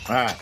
All right.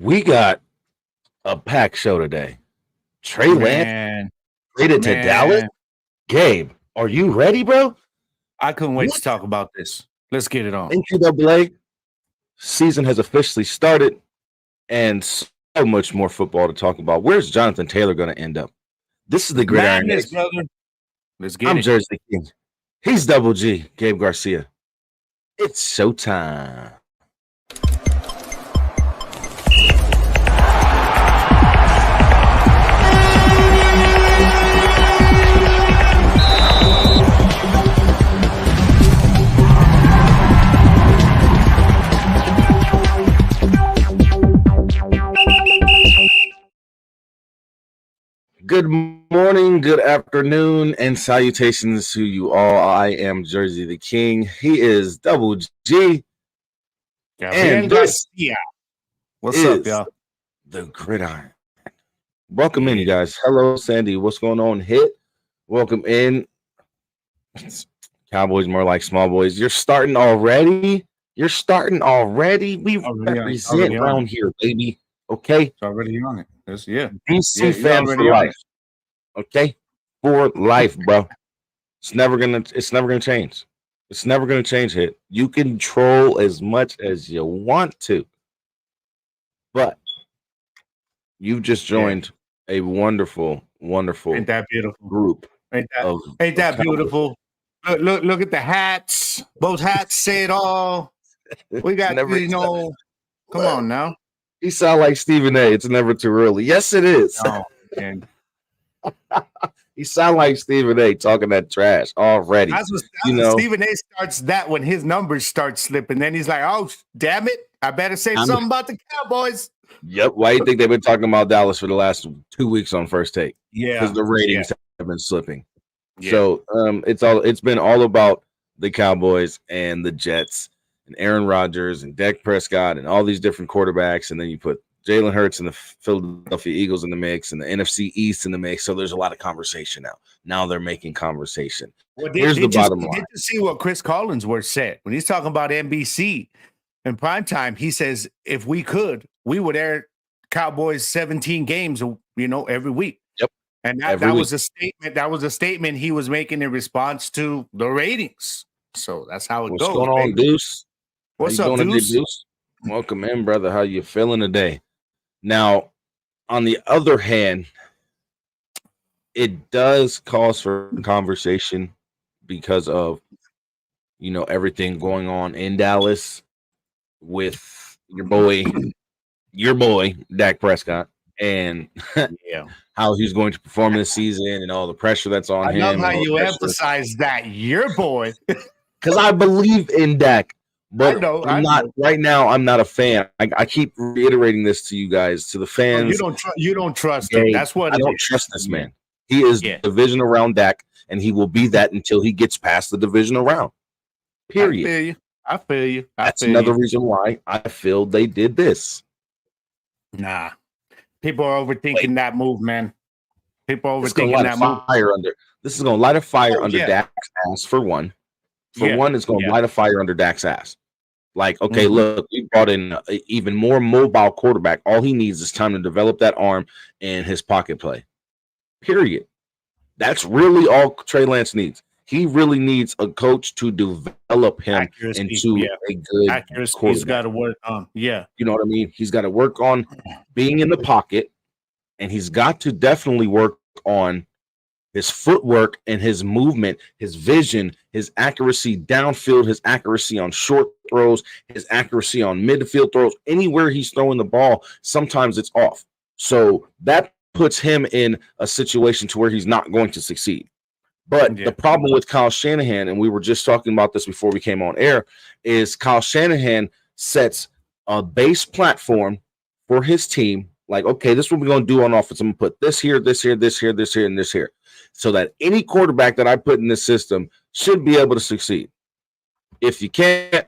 We got a packed show today. Trey Lance traded to Dallas. Gabe, are you ready, bro? I couldn't wait to talk about this. Let's get it on. NCAA season has officially started, and so much more football to talk about. Where's Jonathan Taylor going to end up? This is the Gridiron. Madness, brother. Let's get I'm it. Jersey King. He's Double G, Gabe Garcia. It's showtime. Good morning, good afternoon, and salutations to you all. I am Jersey the King. He is Double G. And Garcia. What's up, y'all? The Gridiron. Welcome in, you guys. Hello, Sandy. What's going on? Hit. Welcome in. Cowboys more like small boys. You're starting already. We represent around here, baby. Okay. It's already on it. Yeah. DC fans for life. Okay, for life, bro. It's never gonna change. It's never gonna change. Hit. You can troll as much as you want to, but you just joined a wonderful Ain't that beautiful group. Ain't that beautiful? Look at the hats. Both hats say it all. We got come on now. You sound like Stephen A. It's never too early. Yes, it is. Oh, man. You sound like Stephen A. talking that trash already. Stephen A. starts that when his numbers start slipping. Then he's like, "Oh, damn it! I better say something about the Cowboys." Yep. Why do you think they've been talking about Dallas for the last 2 weeks on First Take? Yeah, because the ratings have been slipping. Yeah. So it's been all about the Cowboys and the Jets and Aaron Rodgers and Dak Prescott and all these different quarterbacks, and then you put Jalen Hurts and the Philadelphia Eagles in the mix, and the NFC East in the mix. So there's a lot of conversation now. Now they're making conversation. Well, Here's the bottom line. Did you see what Chris Collinsworth said when he's talking about NBC in primetime? He says if we could, we would air Cowboys 17 games, every week. Yep. And that was a statement. That was a statement he was making in response to the ratings. So that's how it goes. What's going on, Deuce? What's up, Deuce? Welcome in, brother. How you feeling today? Now, on the other hand, it does cause for conversation because of, everything going on in Dallas with your boy, Dak Prescott, and how he's going to perform this season and all the pressure that's on him. I love how you emphasize that, your boy. Because I believe in Dak. But I know. Right now. I'm not a fan. I keep reiterating this to you guys, to the fans. You don't trust him. That's what I don't trust this man. He is divisional round Dak, and he will be that until he gets past the divisional round. Period. I feel you. That's another reason why I feel they did this. Nah, people are overthinking that move, man. People are overthinking that move. This is going to light a fire under Dak's ass for one. For one, it's going to light a fire under Dak's ass. Like, okay, look, we brought in an even more mobile quarterback. All he needs is time to develop that arm and his pocket play. Period. That's really all Trey Lance needs. He really needs a coach to develop him into a good accuracy. Quarterback. He's got to work on, you know what I mean? He's got to work on being in the pocket, and he's got to definitely work on his footwork and his movement, his vision, his accuracy downfield, his accuracy on short throws, his accuracy on midfield throws. Anywhere he's throwing the ball, sometimes it's off. So that puts him in a situation to where he's not going to succeed. But the problem with Kyle Shanahan, and we were just talking about this before we came on air, is Kyle Shanahan sets a base platform for his team. Like, okay, this is what we're going to do on offense. I'm going to put this here, this here, this here, this here, and this here. So that any quarterback that I put in this system should be able to succeed. If you can't,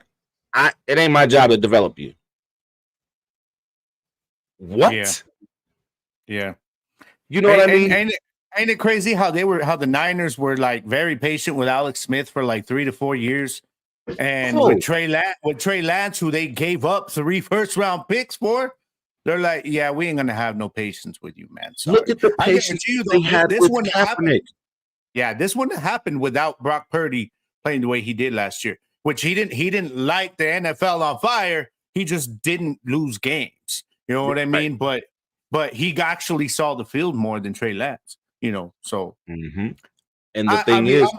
it ain't my job to develop you. What? Yeah. You know what I mean? Ain't it crazy how the Niners were like very patient with Alex Smith for like 3 to 4 years, and with Trey Lance, who they gave up 3 first-round picks for, they're like, yeah, we ain't gonna have no patience with you, man. Sorry. Look at the patience they had with Kaepernick. Yeah, this wouldn't have happened without Brock Purdy playing the way he did last year. Which he didn't light the NFL on fire. He just didn't lose games. You know what I mean? But he actually saw the field more than Trey Lance. So. Mm-hmm. And the thing is,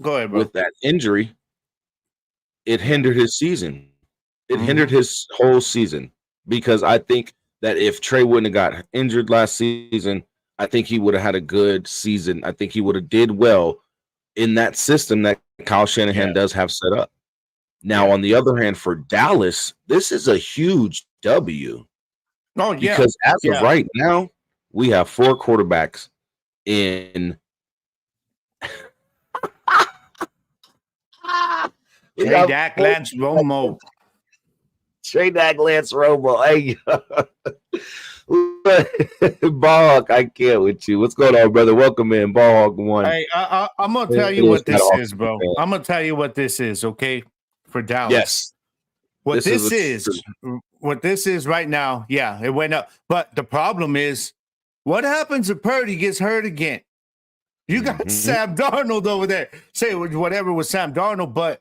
go ahead, bro. With that injury, it hindered his season. It hindered his whole season. Because I think that if Trey wouldn't have got injured last season, I think he would have had a good season. I think he would have did well in that system that Kyle Shanahan does have set up. Now, on the other hand, for Dallas, this is a huge W. Oh, yeah. Because as of right now, we have 4 quarterbacks in Dak, Lance, Romo. Trey Dak, Lance, Romo. Hey, Ballhawk, I can't with you. What's going on, brother? Welcome in, Ballhawk 1. Hey, I'm going to tell you what this is, bro. I'm going to tell you what this is, okay, for Dallas. Yes. What this is right now, it went up. But the problem is, what happens if Purdy gets hurt again? You got Sam Darnold over there. Say whatever with Sam Darnold, but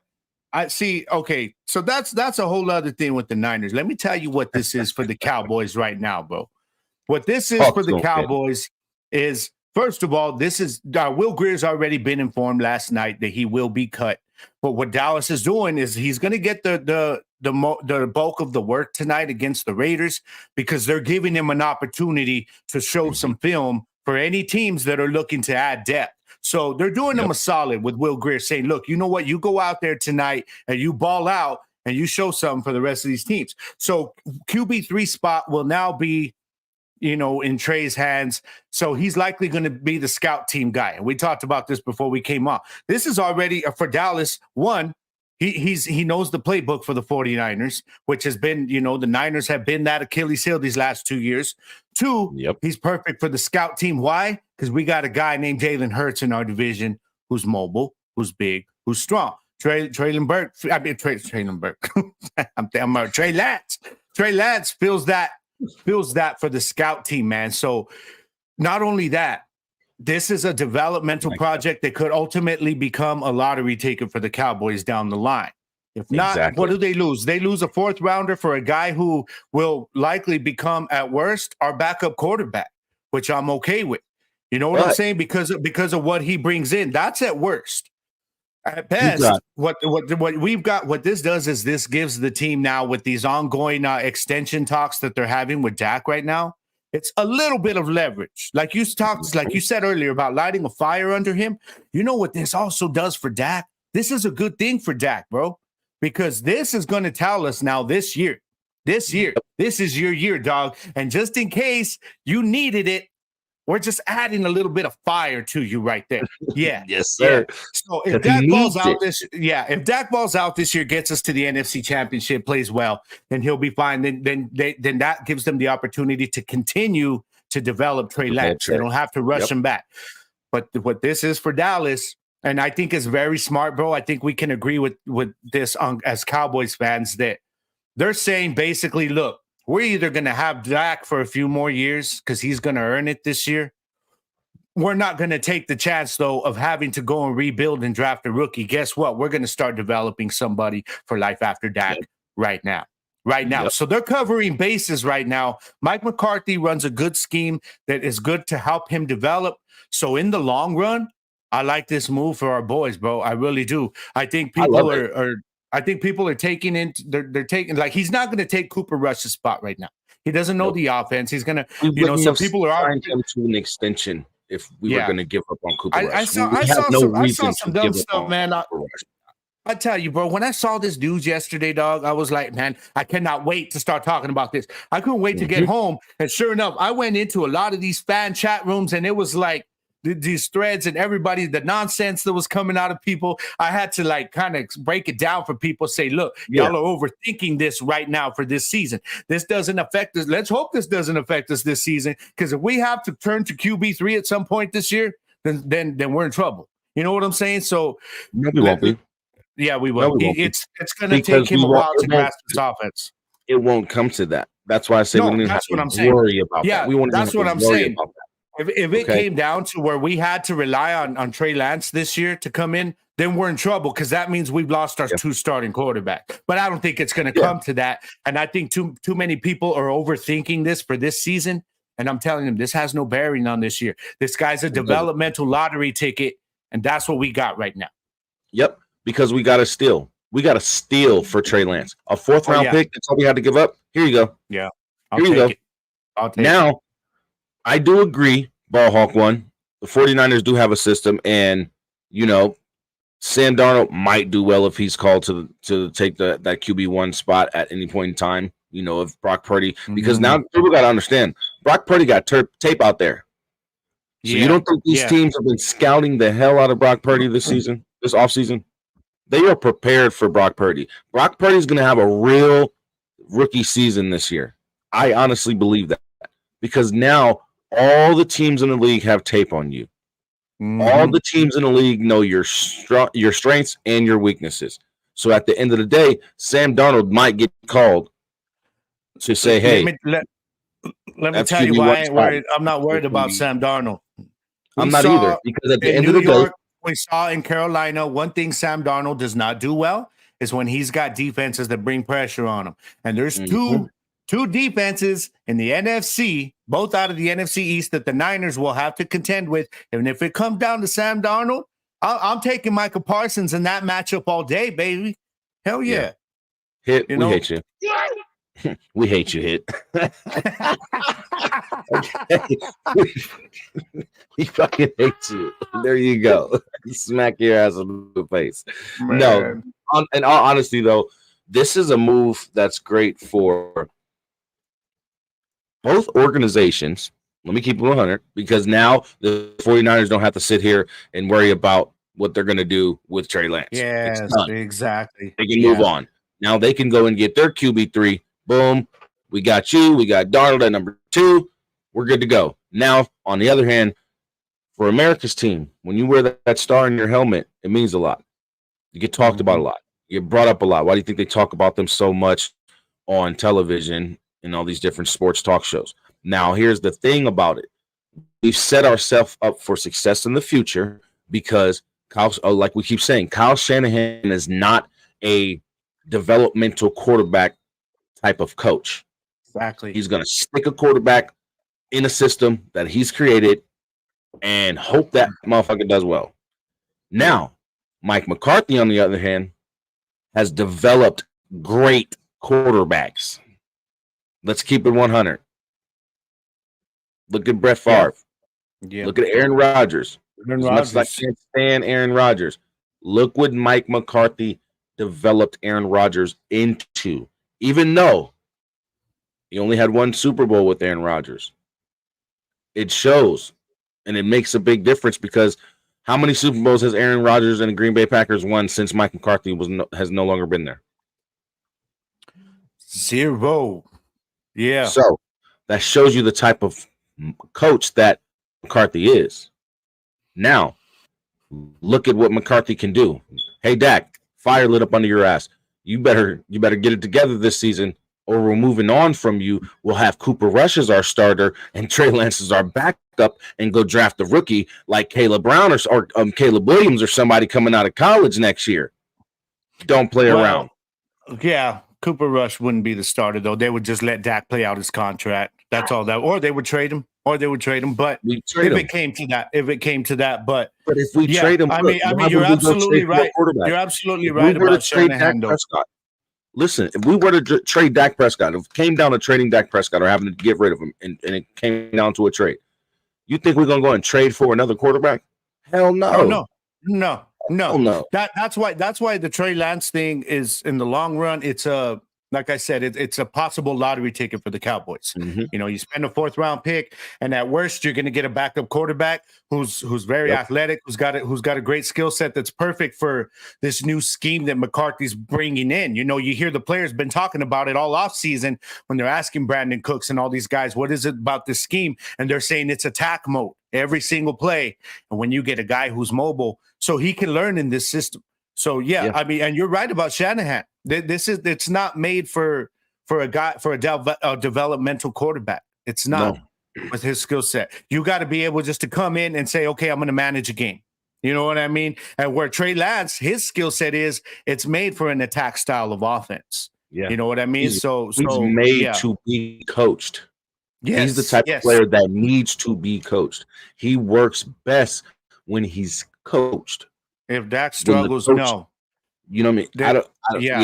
I see. Okay, so that's a whole other thing with the Niners. Let me tell you what this is for the Cowboys right now, bro. What this is for the Cowboys is, first of all, this is Will Greer's already been informed last night that he will be cut. But what Dallas is doing is he's going to get the bulk of the work tonight against the Raiders because they're giving him an opportunity to show some film for any teams that are looking to add depth. So they're doing them a solid with Will Grier saying, look, you know what? You go out there tonight and you ball out and you show something for the rest of these teams. So QB3 spot will now be, in Trey's hands. So he's likely going to be the scout team guy. And we talked about this before we came on. This is already for Dallas. One, he knows the playbook for the 49ers, which has been, the Niners have been that Achilles heel these last 2 years. Two, he's perfect for the scout team. Why? Because we got a guy named Jalen Hurts in our division who's mobile, who's big, who's strong. Trey Lance. Trey Lance feels that for the scout team, man. So not only that, this is a developmental project that could ultimately become a lottery ticket for the Cowboys down the line. If not, what do they lose? They lose a 4th rounder for a guy who will likely become, at worst, our backup quarterback, which I'm okay with. You know what I'm saying? Because of what he brings in. That's at worst. At best, what we've got, what this does is this gives the team now, with these ongoing extension talks that they're having with Dak right now, it's a little bit of leverage. Like you said earlier about lighting a fire under him. You know what this also does for Dak? This is a good thing for Dak, bro, because this is going to tell us now this year, this is your year, dog. And just in case you needed it, we're just adding a little bit of fire to you right there. Yeah. Yes, sir. Yeah. So if Dak balls out if Dak balls out this year, gets us to the NFC Championship, plays well, then he'll be fine. Then that gives them the opportunity to continue to develop Trey Lance. They don't have to rush him back. But what this is for Dallas, and I think is very smart, bro. I think we can agree with this as Cowboys fans, that they're saying basically, look, we're either going to have Dak for a few more years because he's going to earn it this year. We're not going to take the chance, though, of having to go and rebuild and draft a rookie. Guess what? We're going to start developing somebody for life after Dak right now. So they're covering bases right now. Mike McCarthy runs a good scheme that is good to help him develop. So in the long run, I like this move for our boys, bro. I really do. I think people are taking in. They're taking, like, he's not going to take Cooper Rush's spot right now. He doesn't know the offense. He's going to, some people are signed him to an extension if we were going to give up on Cooper Rush. I saw some dumb stuff, man. I tell you, bro, when I saw this news yesterday, dog, I was like, man, I cannot wait to start talking about this. I couldn't wait to get home. And sure enough, I went into a lot of these fan chat rooms, and it was like, these threads and everybody, the nonsense that was coming out of people. I had to like kind of break it down for people, say, look, y'all are overthinking this right now for this season. This doesn't affect us. Let's hope this doesn't affect us this season, because if we have to turn to QB3 at some point this year, then we're in trouble. You know what I'm saying? So we won't be. Yeah, we will. It's going to take him a while to grasp his offense. It won't come to that. That's why I say we don't have to worry about that. That's what I'm saying. If it came down to where we had to rely on Trey Lance this year to come in, then we're in trouble, because that means we've lost our 2 starting quarterback. But I don't think it's going to come to that. And I think too many people are overthinking this for this season. And I'm telling them, this has no bearing on this year. This guy's a developmental lottery ticket, and that's what we got right now. Yep, because we got to steal. We got to steal for Trey Lance. A 4th round pick, that's all we had to give up. Here you go. Yeah, Here you go. I'll take it. I do agree, Ballhawk 1. The 49ers do have a system, and, Sam Darnold might do well if he's called to take that QB1 spot at any point in time, of Brock Purdy. Because now people got to understand, Brock Purdy got tape out there. So you don't think these teams have been scouting the hell out of Brock Purdy this season, this offseason? They are prepared for Brock Purdy. Brock Purdy's going to have a real rookie season this year. I honestly believe that, because now all the teams in the league have tape on you. All the teams in the league know your strengths and your weaknesses. So at the end of the day, Sam Darnold might get called to say, hey. Let me tell you why I'm not worried about Sam Darnold. I'm not either, because at the end of the day, we saw in Carolina, one thing Sam Darnold does not do well is when he's got defenses that bring pressure on him. And there's two defenses in the NFC, both out of the NFC East, that the Niners will have to contend with. And if it comes down to Sam Darnold, I'm taking Micah Parsons in that matchup all day, baby. Hell yeah. Hit, we hate you. We hate you, Hit. We fucking hate you. There you go. Smack your ass in the face. Man. No, in all honesty, though, this is a move that's great for both organizations. Let me keep it 100, because now the 49ers don't have to sit here and worry about what they're going to do with Trey Lance. Yes, it's done. exactly. They can move on. Now they can go and get their QB3. Boom. We got you. We got Darnold at number 2. We're good to go. Now, on the other hand, for America's team, when you wear that star in your helmet, it means a lot. You get talked about a lot. You get brought up a lot. Why do you think they talk about them so much on television and all these different sports talk shows? Now, here's the thing about it. We've set ourselves up for success in the future because, like we keep saying, Kyle Shanahan is not a developmental quarterback type of coach. Exactly. He's going to stick a quarterback in a system that he's created and hope that motherfucker does well. Now, Mike McCarthy, on the other hand, has developed great quarterbacks. Let's keep it 100. Look at Brett Favre. Yeah. Look at Aaron Rodgers. As much as I can't stand Aaron Rodgers, look what Mike McCarthy developed Aaron Rodgers into, even though he only had 1 Super Bowl with Aaron Rodgers. It shows, and it makes a big difference because how many Super Bowls has Aaron Rodgers and the Green Bay Packers won since Mike McCarthy has no longer been there? 0. Yeah. So that shows you the type of coach that McCarthy is. Now, look at what McCarthy can do. Hey, Dak, fire lit up under your ass. You better get it together this season, or we're moving on from you. We'll have Cooper Rush as our starter and Trey Lance as our backup and go draft a rookie like Caleb Brown or Caleb Williams or somebody coming out of college next year. Don't play around. Yeah, Cooper Rush wouldn't be the starter, though. They would just let Dak play out his contract. That's all that. Or they would trade him. But if it came to that, but if we trade him, I mean, you're absolutely right. You're absolutely right about Shanahan, though. Listen, if we were to trade Dak Prescott, if it came down to trading Dak Prescott or having to get rid of him, and it came down to a trade, you think we're going to go and trade for another quarterback? Hell no. No. That's why the Trey Lance thing is, in the long run, it's a, like I said, it's a possible lottery ticket for the Cowboys. Mm-hmm. You know, you spend a 4th round pick, and at worst, you're going to get a backup quarterback who's very athletic, who's got a great skill set that's perfect for this new scheme that McCarthy's bringing in. You know, you hear the players been talking about it all offseason when they're asking Brandon Cooks and all these guys, what is it about this scheme? And they're saying it's attack mode every single play. And when you get a guy who's mobile, so he can learn in this system. So I mean, and you're right about Shanahan. It's not made for a developmental quarterback. It's not with his skill set. You got to be able just to come in and say, okay, I'm going to manage a game. You know what I mean? And where Trey Lance, his skill set is, it's made for an attack style of offense. Yeah, you know what I mean. He's made to be coached. Yes, he's the type of player that needs to be coached. He works best when he's coached. If Dak struggles, no. You know what I mean?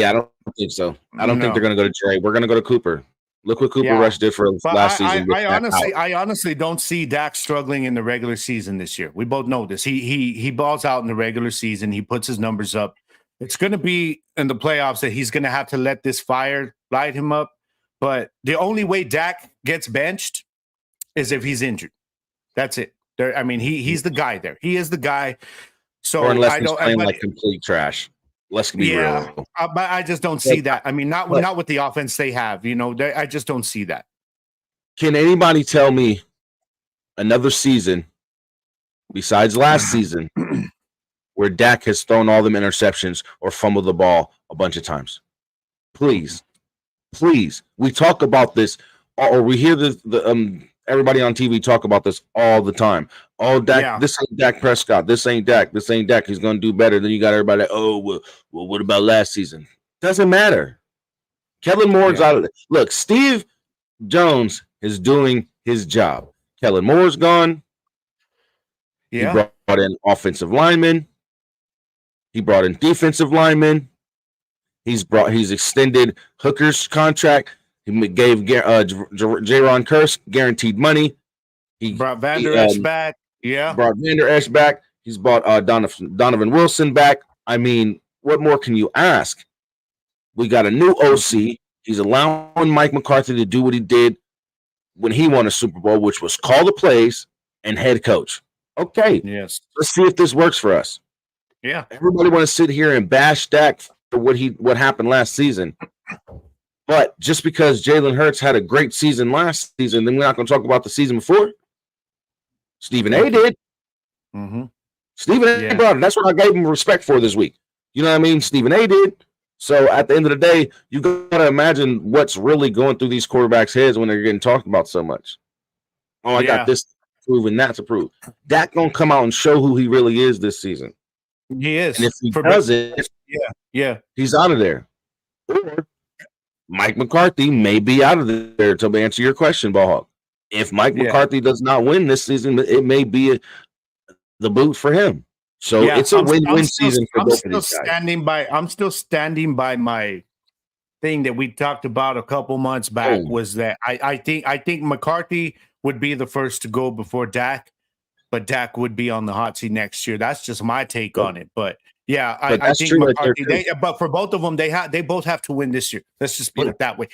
I don't think so. I don't think they're going to go to Trey. We're going to go to Cooper. Look what Cooper Rush did for last season. I honestly don't see Dak struggling in the regular season this year. We both know this. He balls out in the regular season. He puts his numbers up. It's going to be in the playoffs that he's going to have to let this fire light him up. But the only way Dak gets benched is if he's injured. That's it. He's the guy there. He is the guy. So or unless he's playing like complete trash. Let's be real. But I just don't see that. I mean, not with the offense they have. You know, I just don't see that. Can anybody tell me another season besides last season where Dak has thrown all them interceptions or fumbled the ball a bunch of times? Please. We talk about this, or we hear the everybody on TV talk about this all the time. Oh, Dak, This ain't Dak Prescott. This ain't Dak. He's going to do better. Then you got everybody like, oh, well, what about last season? Doesn't matter. Kellen Moore's out of it. Look, Steve Jones is doing his job. Kellen Moore's gone. Yeah. He brought in offensive linemen. He brought in defensive linemen. He's extended Hooker's contract. He gave Jaron Curse guaranteed money. He brought Vander Esch back. Yeah. Brought Vander Esch back. He's brought Donovan Wilson back. I mean, what more can you ask? We got a new OC. He's allowing Mike McCarthy to do what he did when he won a Super Bowl, which was call the plays and head coach. Okay. Yes. Let's see if this works for us. Yeah. Everybody want to sit here and bash Dak for what happened last season. But just because Jalen Hurts had a great season last season, then we're not going to talk about the season before. Stephen A. did. Mm-hmm. Stephen A. brought it. That's what I gave him respect for this week. You know what I mean? Stephen A. did. So at the end of the day, you got to imagine what's really going through these quarterbacks' heads when they're getting talked about so much. Oh, I got this to prove and that to prove. Dak gonna come out and show who he really is this season. He is. And if he does it, he's out of there. Or Mike McCarthy may be out of there, to answer your question, Ballhawk. If Mike McCarthy does not win this season, it may be the boot for him. So it's a win-win season for both of these guys. I'm still standing by my thing that we talked about a couple months back. Was that I think McCarthy would be the first to go before Dak, but Dak would be on the hot seat next year. That's just my take on it. But yeah, I think McCarthy. But for both of them, they both have to win this year. Let's just put it that way.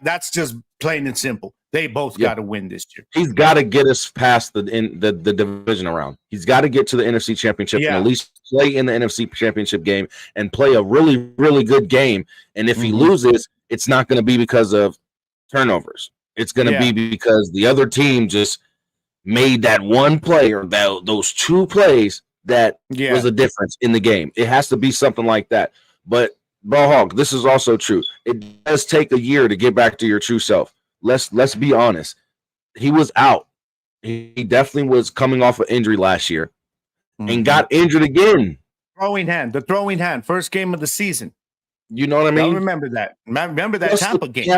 That's just plain and simple. They both got to win this year. He's got to get us past the division round. He's got to get to the NFC Championship and at least play in the NFC Championship game and play a really, really good game. And if he loses, it's not going to be because of turnovers. It's going to be because the other team just made that one play or those two plays that was a difference in the game. It has to be something like that. But Ballhawk, this is also true. It does take a year to get back to your true self. Let's be honest. He was out. He definitely was coming off an injury last year and got injured again. The throwing hand, first game of the season. You know what I mean? I remember that. Remember that Tampa game.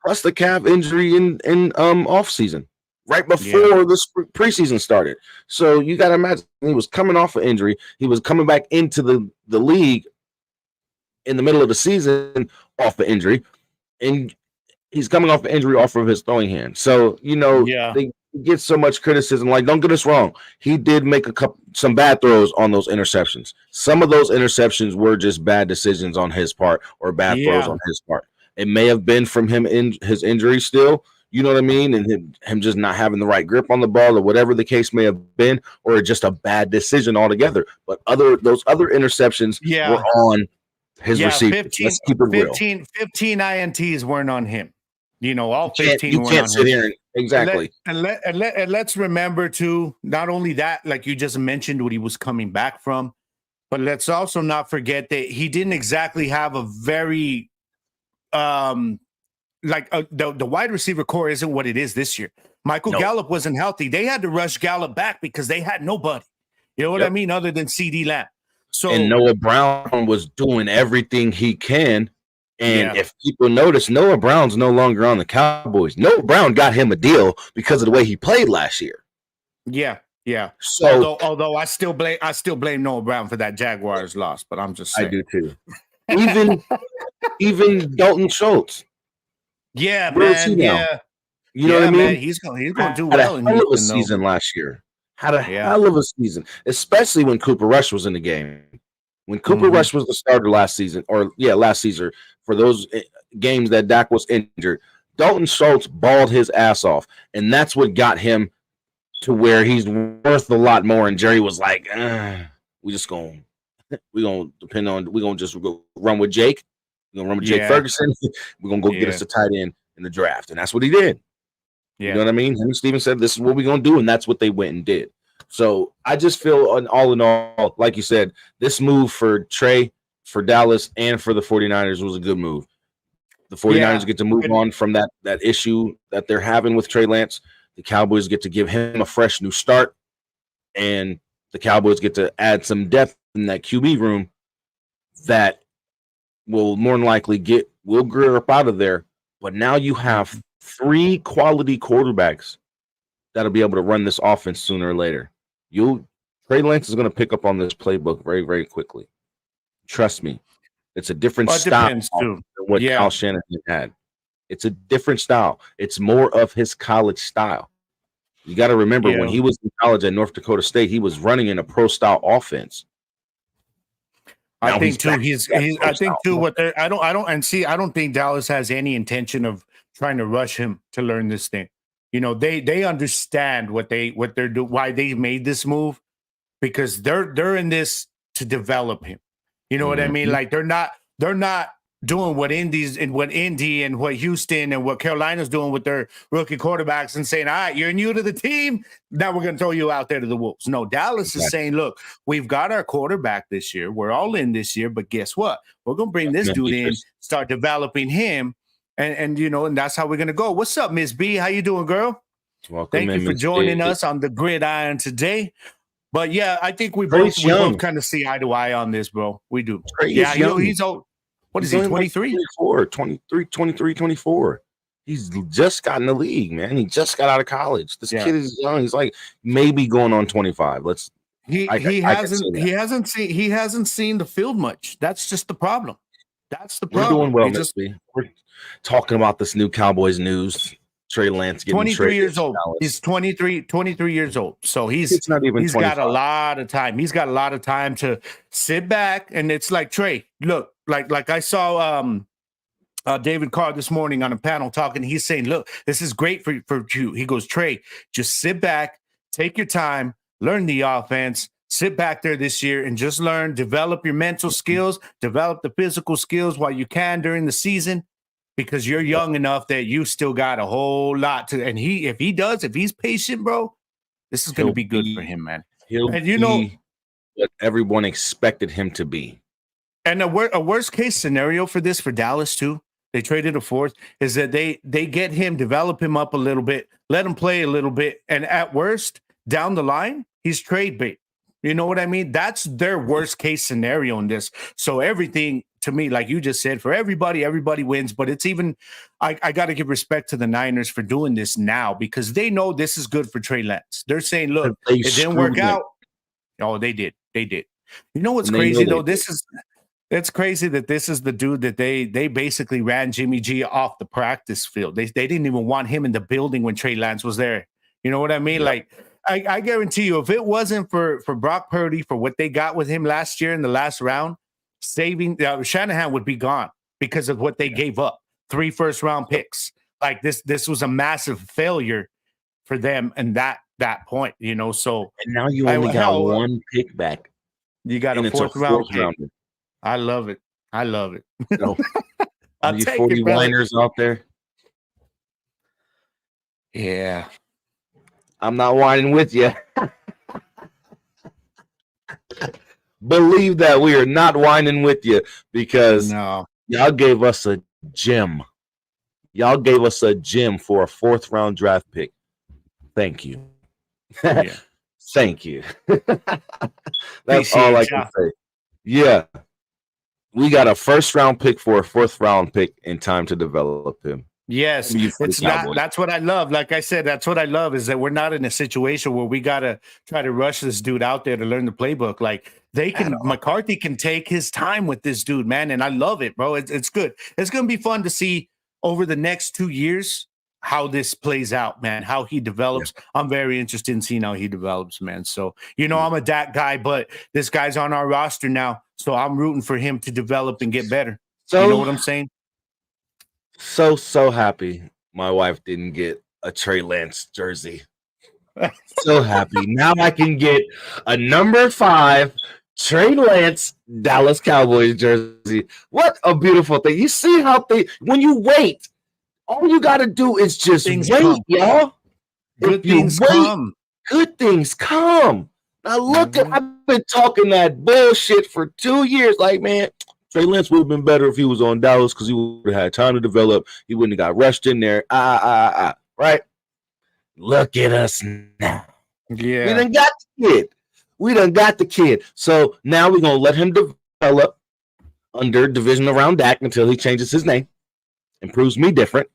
Plus the calf injury in off season, right before the preseason started. So you got to imagine he was coming off an injury. He was coming back into the league in the middle of the season off the injury, and he's coming off an injury off of his throwing hand. So they get so much criticism. Like, don't get us wrong, he did make some bad throws on those interceptions. Some of those interceptions were just bad decisions on his part or bad throws on his part. It may have been from him in his injury still, you know what I mean? And him just not having the right grip on the ball or whatever the case may have been, or just a bad decision altogether. But those other interceptions were on his receiver. 15 INTs weren't on him. All 15 you can't sit here exactly. And let's remember too, not only that, like you just mentioned what he was coming back from, but let's also not forget that he didn't exactly have a very the wide receiver core isn't what it is this year. Michael Gallup wasn't healthy. They had to rush Gallup back because they had nobody. You know what I mean? Other than CD Lamb. And Noah Brown was doing everything he can. And if people notice, Noah Brown's no longer on the Cowboys. Noah Brown got him a deal because of the way he played last year. Yeah. So although I still blame Noah Brown for that Jaguars loss, but I'm just saying. I do too. Even Dalton Schultz. Yeah, man. Yeah. You know what I mean? Man, he's going to do well in Houston, season last year. Had a hell of a season, especially when Cooper Rush was in the game. When Cooper Rush was the starter last season for those games that Dak was injured, Dalton Schultz balled his ass off, and that's what got him to where he's worth a lot more. And Jerry was like, we're gonna just go run with Jake. We're gonna run with Jake Ferguson. We're gonna go get us a tight end in the draft. And that's what he did. You know what I mean? Henry Stevens said, this is what we're gonna do, and that's what they went and did. So I just feel, all in all, like you said, this move for Trey, for Dallas, and for the 49ers was a good move. The 49ers get to move on from that issue that they're having with Trey Lance. The Cowboys get to give him a fresh new start, and the Cowboys get to add some depth in that QB room that will more than likely will grow up out of there. But now you have 3 quality quarterbacks that'll be able to run this offense sooner or later. Trey Lance is going to pick up on this playbook very, very quickly. Trust me. It's a different style than what Kyle Shanahan had. It's a different style. It's more of his college style. You got to remember when he was in college at North Dakota State, he was running in a pro style offense. I think too. I don't think Dallas has any intention of trying to rush him to learn this thing. They understand what they're doing, why they made this move, because they're in this to develop him. You know what I mean? Like they're not doing what Indy and what Houston and what Carolina's doing with their rookie quarterbacks and saying, all right, you're new to the team. Now we're going to throw you out there to the Wolves. No, Dallas is saying, look, we've got our quarterback this year. We're all in this year, but guess what? We're going to bring this dude in, start developing him. And that's how we're going to go. What's up, Miss B? How you doing, girl? Welcome. Thank you for joining us on the Gridiron today. But yeah, I think we both kind of see eye to eye on this, bro. We do. He's old. What is he, 23? 24. He's just got in the league, man. He just got out of college. This kid is young. He's like maybe going on 25. He hasn't seen the field much. That's just the problem. That's the problem. We're doing well, we're talking about this new Cowboys news. Trey Lance getting 23 years old. He's 23 years old. So he's got a lot of time. He's got a lot of time to sit back. And it's like, Trey, look, like I saw David Carr this morning on a panel talking. He's saying, look, this is great for you. He goes, Trey, just sit back, take your time, learn the offense, sit back there this year and just learn, develop your mental skills, develop the physical skills while you can during the season. Because you're young enough that you still got a whole lot to, and if he's patient, bro, this is going to be good for him, man. And you know what everyone expected him to be. And a worst case scenario for this for Dallas too, they traded a fourth, is that they get him, develop him up a little bit, let him play a little bit, and at worst down the line, he's trade bait. You know what I mean? That's their worst case scenario in this. So everything to me, like you just said, for everybody wins. But it's even, I got to give respect to the Niners for doing this now because they know this is good for Trey Lance. They're saying, look, it didn't work out. Oh, they did. You know what's crazy though? It's crazy that this is the dude that they basically ran Jimmy G off the practice field. They didn't even want him in the building when Trey Lance was there. You know what I mean? Yeah. Like, I guarantee you, if it wasn't for Brock Purdy, for what they got with him last year in the last round, Shanahan would be gone because of what they gave up. 3 first-round picks. Like this was a massive failure for them and that point, you know. So and now you only got one pick back. You got a fourth round pick. I love it. So, I'll you 40 whiners out there. Yeah. I'm not whining with you. Believe that we are not whining with you because y'all gave us a gem. Y'all gave us a gem for a 4th round draft pick. Thank you. Yeah. Thank you. That's all I can say. Yeah. We got a 1st round pick for a 4th round pick in time to develop him. Yes, it's not. That's what I love. Like I said, that's what I love is that we're not in a situation where we gotta try to rush this dude out there to learn the playbook. Like McCarthy can take his time with this dude, man, and I love it, bro. It's good. It's gonna be fun to see over the next 2 years how this plays out, man. How he develops. Yeah. I'm very interested in seeing how he develops, man. So I'm a Dak guy, but this guy's on our roster now, so I'm rooting for him to develop and get better. So, you know what I'm saying? So happy my wife didn't get a Trey Lance jersey. So happy. Now I can get a number 5 Trey Lance Dallas Cowboys jersey. What a beautiful thing. You see how when you wait, all you got to do is just wait, y'all. Good things come. Good things come. Now look I've been talking that bullshit for 2 years. Like, man, Trey Lance would have been better if he was on Dallas because he would have had time to develop. He wouldn't have got rushed in there. Right? Look at us now. Yeah. We done got the kid. So now we're going to let him develop under divisional round Dak until he changes his name and proves me different,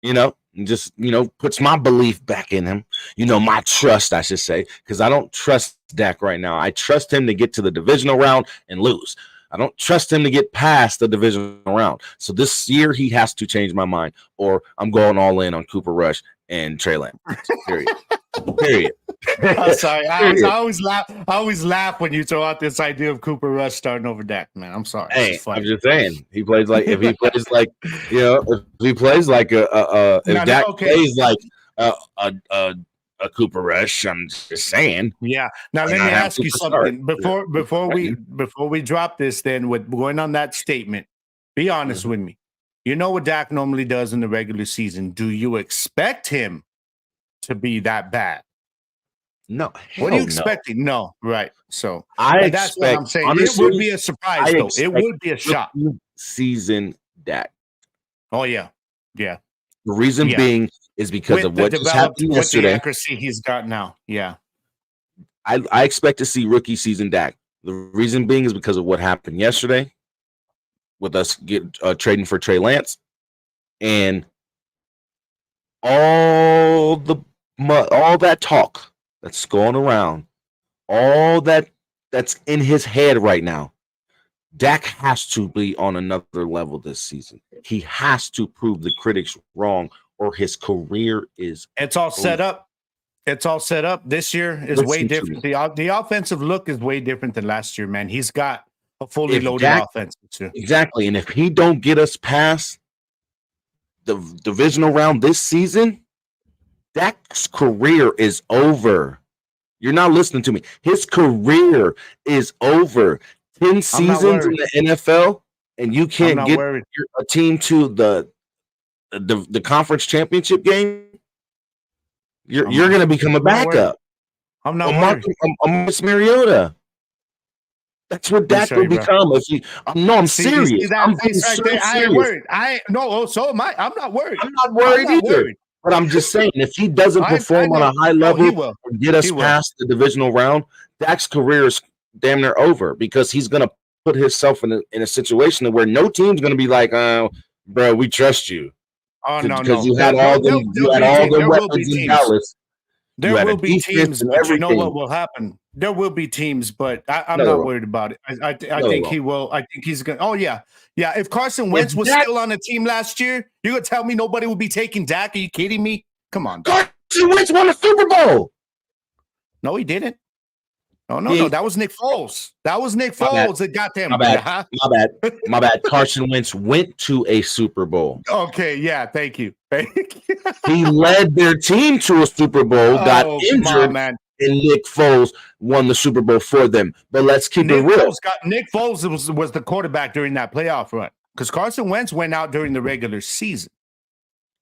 and just, puts my belief back in him. My trust, I should say, because I don't trust Dak right now. I trust him to get to the divisional round and lose. I don't trust him to get past the division round. So this year he has to change my mind, or I'm going all in on Cooper Rush and Trey Lance. Period. I'm sorry. I always laugh when you throw out this idea of Cooper Rush starting over Dak, man. I'm sorry. Hey, I'm just saying he plays like if he plays like if he plays like if Dak plays like a a Cooper Rush. I'm just saying. Yeah. Now let me ask you something before we drop this. Then, with going on that statement, be honest with me. You know what Dak normally does in the regular season. Do you expect him to be that bad? No. What are you expecting? No. Right. So that's what I'm saying. Honestly, it would be a surprise, though. It would be a shock. Season Dak. Oh yeah. Yeah. The reason being is because of what just happened yesterday. With the accuracy he's got now. Yeah. I expect to see rookie season Dak. The reason being is because of what happened yesterday with us trading for Trey Lance, and all that talk that's going around, all that's in his head right now. Dak has to be on another level this season. He has to prove the critics wrong, or his career is. It's all set up. It's all set up. This year is way different. The offensive look is way different than last year, man. He's got a fully loaded offense. Exactly. And if he don't get us past the divisional round this season, Dak's career is over. You're not listening to me. His career is over. 10 seasons in the NFL, and you can't get a team to the conference championship game. You're going to become a backup. I'm not worried. Marcus Mariota. That's what Dak will become. I'm serious. See that face right there? I ain't worried. So am I. I'm not worried. I'm not worried either. But I'm just saying, if he doesn't perform on a high level and get us past the divisional round, Dak's career is damn near over, because he's going to put himself in a situation where no team's going to be like, bro, we trust you. Oh, no. Because you had all the weapons in Dallas. There will be teams, but you know what will happen? There will be teams, but I'm not worried about it. I think he will. I think he's going to. Oh, yeah. Yeah, if Carson Wentz was still on the team last year, you're going to tell me nobody would be taking Dak? Are you kidding me? Come on. Carson Wentz won a Super Bowl. No, he didn't. No. That was Nick Foles. That got them. My bad. Carson Wentz went to a Super Bowl. Okay, yeah. Thank you. He led their team to a Super Bowl, got injured, and Nick Foles won the Super Bowl for them. But let's keep it real. Nick Foles was the quarterback during that playoff run, because Carson Wentz went out during the regular season.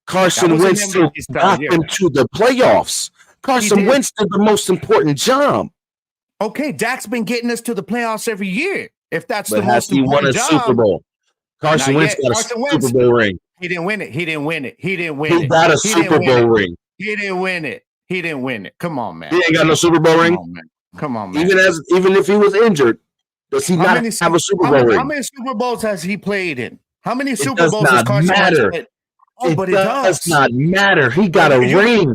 Carson Wentz still got them to the playoffs. Carson Wentz did the most important job. Okay, Dak's been getting us to the playoffs every year. If that's the most important job. He won a Super Bowl. Carson Wentz got a Super Bowl ring. He didn't win it. He got a Super Bowl ring. He didn't win it. Come on, man. He ain't got no Super Bowl ring. Come on, man. Even if he was injured, does he not have a Super Bowl ring? How many Super Bowls has he played in? How many Super Bowls has Carson Wentz played? Oh, but it does not matter. He got a ring.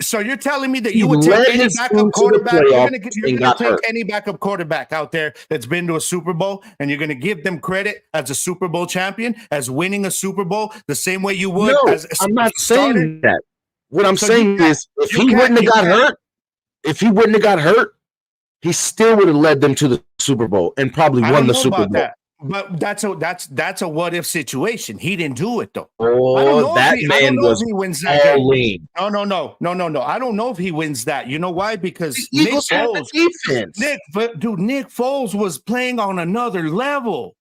So you're telling me that you would take any backup quarterback? You're going to take any backup quarterback out there that's been to a Super Bowl, and you're going to give them credit as a Super Bowl champion, as winning a Super Bowl, the same way you would? No, I'm not saying that. What I'm saying is, if he wouldn't have got hurt, he still would have led them to the Super Bowl and probably won the Super Bowl. But that's a what if situation. He didn't do it though. Oh, that man was all in. No. I don't know if he wins that. You know why? Because Nick Foles, defense. Nick Foles was playing on another level.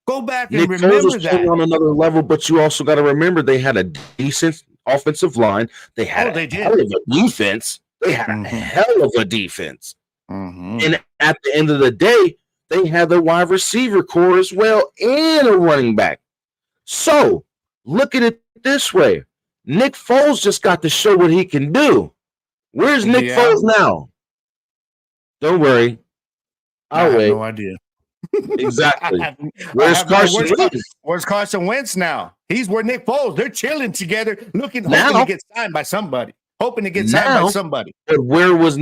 Go back and remember Foles was playing on another level, but you also got to remember they had a decent offensive line. They had a hell of a defense. They had a hell of a defense. And at the end of the day, they had the wide receiver core as well and a running back. So look at it this way. Nick Foles just got to show what he can do. Where's Nick Foles now? Don't worry. I'll wait. No idea. Exactly. Where's Carson Wentz? Where's Carson Wentz now? He's where Nick Foles. They're chilling together, hoping to get signed by somebody. But where was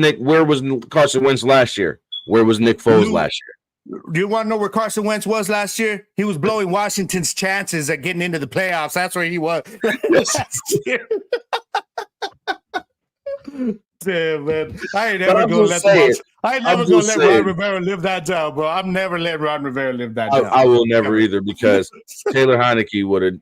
Carson Wentz last year? Where was Nick Foles last year? Do you want to know where Carson Wentz was last year? He was blowing Washington's chances at getting into the playoffs. That's where he was last year. Damn, man. I ain't never going to let Ron Rivera live that down, bro. I'm never letting Ron Rivera live that down. I will never either, because Taylor Heineke would have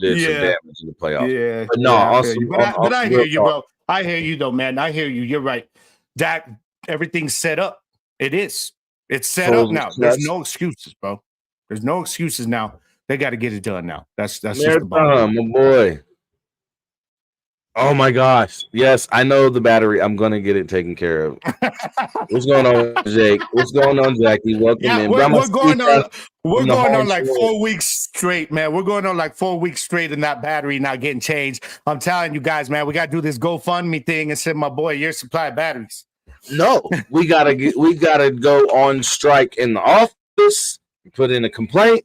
did some damage in the playoffs. Yeah. But no, I hear you, bro. I hear you though, man. I hear you. You're right. Dak, everything's set up. It is. It's set up now. There's no excuses, bro. There's no excuses now. They got to get it done now. That's just the bottom. My boy. Oh my gosh. Yes, I know the battery. I'm gonna get it taken care of. What's going on, Jake? What's going on, Jackie? Welcome in. We're going on like 4 weeks straight, man. We're going on like 4 weeks straight and that battery not getting changed. I'm telling you guys, man, we gotta do this GoFundMe thing and send my boy your supply of batteries. No, we gotta go on strike in the office. Put in a complaint.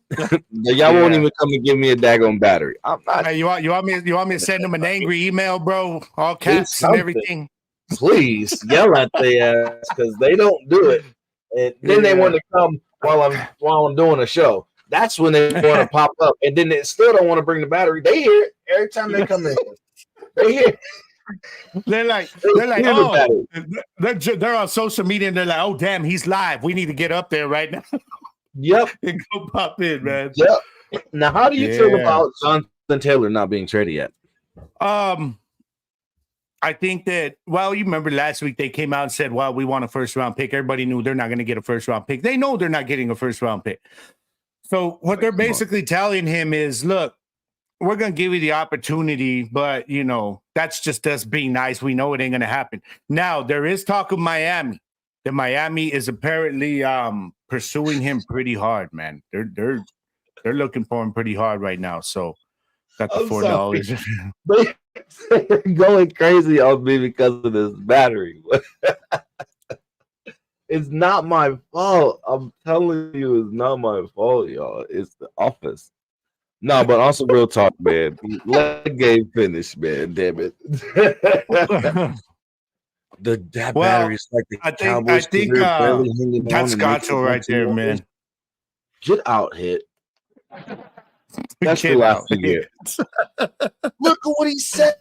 Y'all won't even come and give me a daggone battery. I'm not. Hey, you want me to send them an angry email, bro? All caps and everything. Please yell at their ass because they don't do it, and then they want to come while I'm doing a show. That's when they want to pop up, and then they still don't want to bring the battery. They hear it every time they come in. They hear it. They're like, oh, they're on social media and they're like, oh, damn, he's live. We need to get up there right now. Yep. And go pop in, man. Yep. Now, how do you feel about Jonathan Taylor not being traded yet? I think that, well, you remember last week they came out and said, well, we want a first round pick. Everybody knew they're not going to get a first round pick. They know they're not getting a first round pick. So what they're basically telling him is, look, we're going to give you the opportunity, but, you know, that's just us being nice. We know it ain't going to happen. Now, there is talk of Miami. That Miami is apparently pursuing him pretty hard, man. They're looking for him pretty hard right now. So got the $4. They're going crazy on me because of this battery. It's not my fault. I'm telling you, it's not my fault, y'all. It's the office. No, but also real talk, man. Let Gabe finish, man. Damn it. That battery is like the Cowboys. I think that's Gacho right there, man. Get out, hit. That's the last thing here. Look at what he said.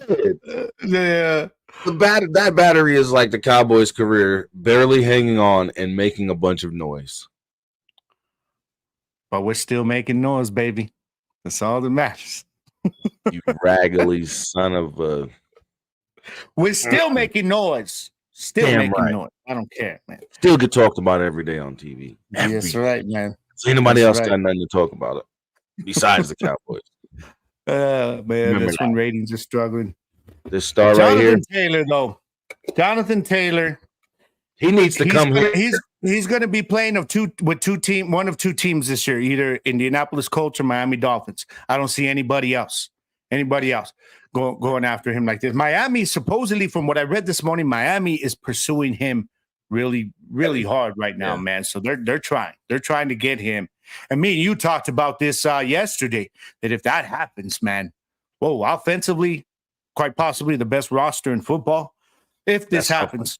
Yeah. That battery is like the Cowboys' career, barely hanging on and making a bunch of noise. But we're still making noise, baby. That's all that matters. You raggedy son of a... We're still making noise. Still making noise. I don't care, man. Still get talked about every day on TV. That's right, man. Ain't nobody else got nothing to talk about it besides the Cowboys. Man, that's when ratings are struggling. This star right here. Jonathan Taylor, though. Jonathan Taylor. He needs to come here. He's going to be playing one of two teams this year, either Indianapolis Colts or Miami Dolphins. I don't see anybody else going after him like this. Miami, supposedly, from what I read this morning, Miami is pursuing him really, really hard right now, man. So they're trying. They're trying to get him. And me and you talked about this yesterday, that if that happens, man, whoa, offensively, quite possibly the best roster in football. If this happens.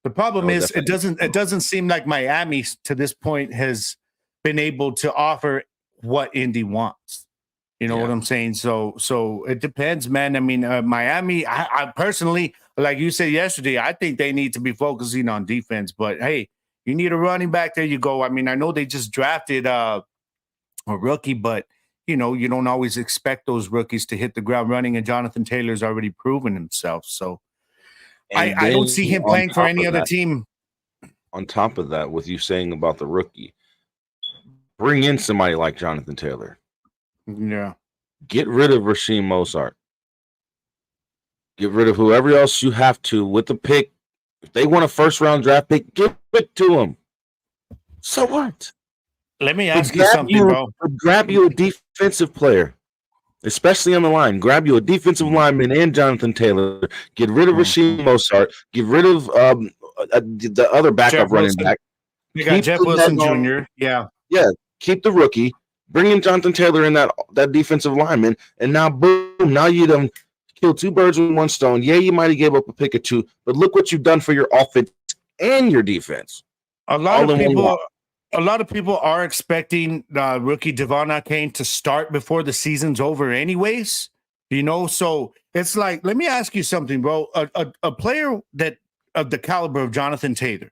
The problem is it doesn't seem like Miami to this point has been able to offer what Indy wants. You know what I'm saying? So it depends, man. I mean, Miami, I personally, like you said yesterday, I think they need to be focusing on defense. But hey, you need a running back. There you go. I mean, I know they just drafted a rookie, but you know, you don't always expect those rookies to hit the ground running. And Jonathan Taylor's already proven himself. So I don't see him playing for any other team. On top of that, with you saying about the rookie, bring in somebody like Jonathan Taylor. Yeah. Get rid of Rasheem Mostert. Get rid of whoever else you have to with the pick. If they want a first-round draft pick, give it to them. So what? Let me ask you something, bro. Grab you a defensive player, especially on the line. Grab you a defensive lineman and Jonathan Taylor. Get rid of Rasheem Mostert. Get rid of the other backup running back. You got Jeff Wilson Jr. Yeah. Keep the rookie. Bring in Jonathan Taylor in that defensive lineman, and now boom, now you done killed two birds with one stone. Yeah, you might have gave up a pick or two, but look what you've done for your offense and your defense. A lot of people are expecting rookie Devon Achane to start before the season's over anyways. You know, so it's like, let me ask you something, bro. A player that of the caliber of Jonathan Taylor,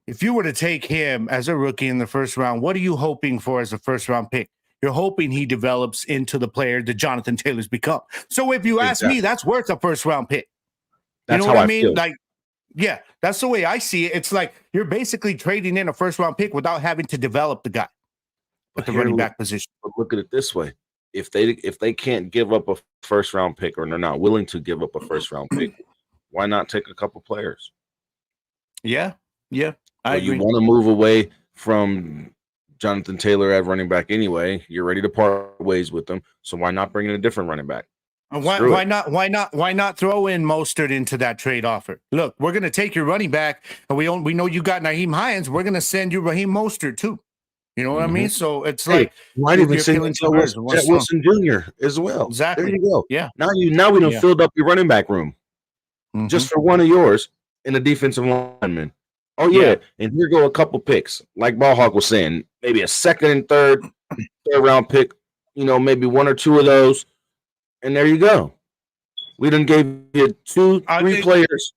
if you were to take him as a rookie in the first round, what are you hoping for as a first round pick? You're hoping he develops into the player that Jonathan Taylor's become. So if you ask me, that's worth a first round pick. That's you know how what I I mean? feel. Like, yeah, that's the way I see it. It's like you're basically trading in a first round pick without having to develop the guy at the running back position. But look at it this way: if they can't give up a first round pick, or they're not willing to give up a first round pick, why not take a couple players? Yeah, I agree. You want to move away from Jonathan Taylor at running back anyway. You're ready to part ways with them, so why not bring in a different running back? Why not throw in Mostert into that trade offer? Look, we're going to take your running back, and we know you got Nyheim Hines. We're going to send you Raheem Mostert too. You know what I mean? So it's like might even send Wilson Jr. as well. Exactly. There you go. Yeah. Now we done filled up your running back room just for one of yours and a defensive lineman. Oh yeah, and here go a couple picks. Like Ballhawk was saying, maybe a second and third round pick. Maybe one or two of those. And there you go. We done gave you three players.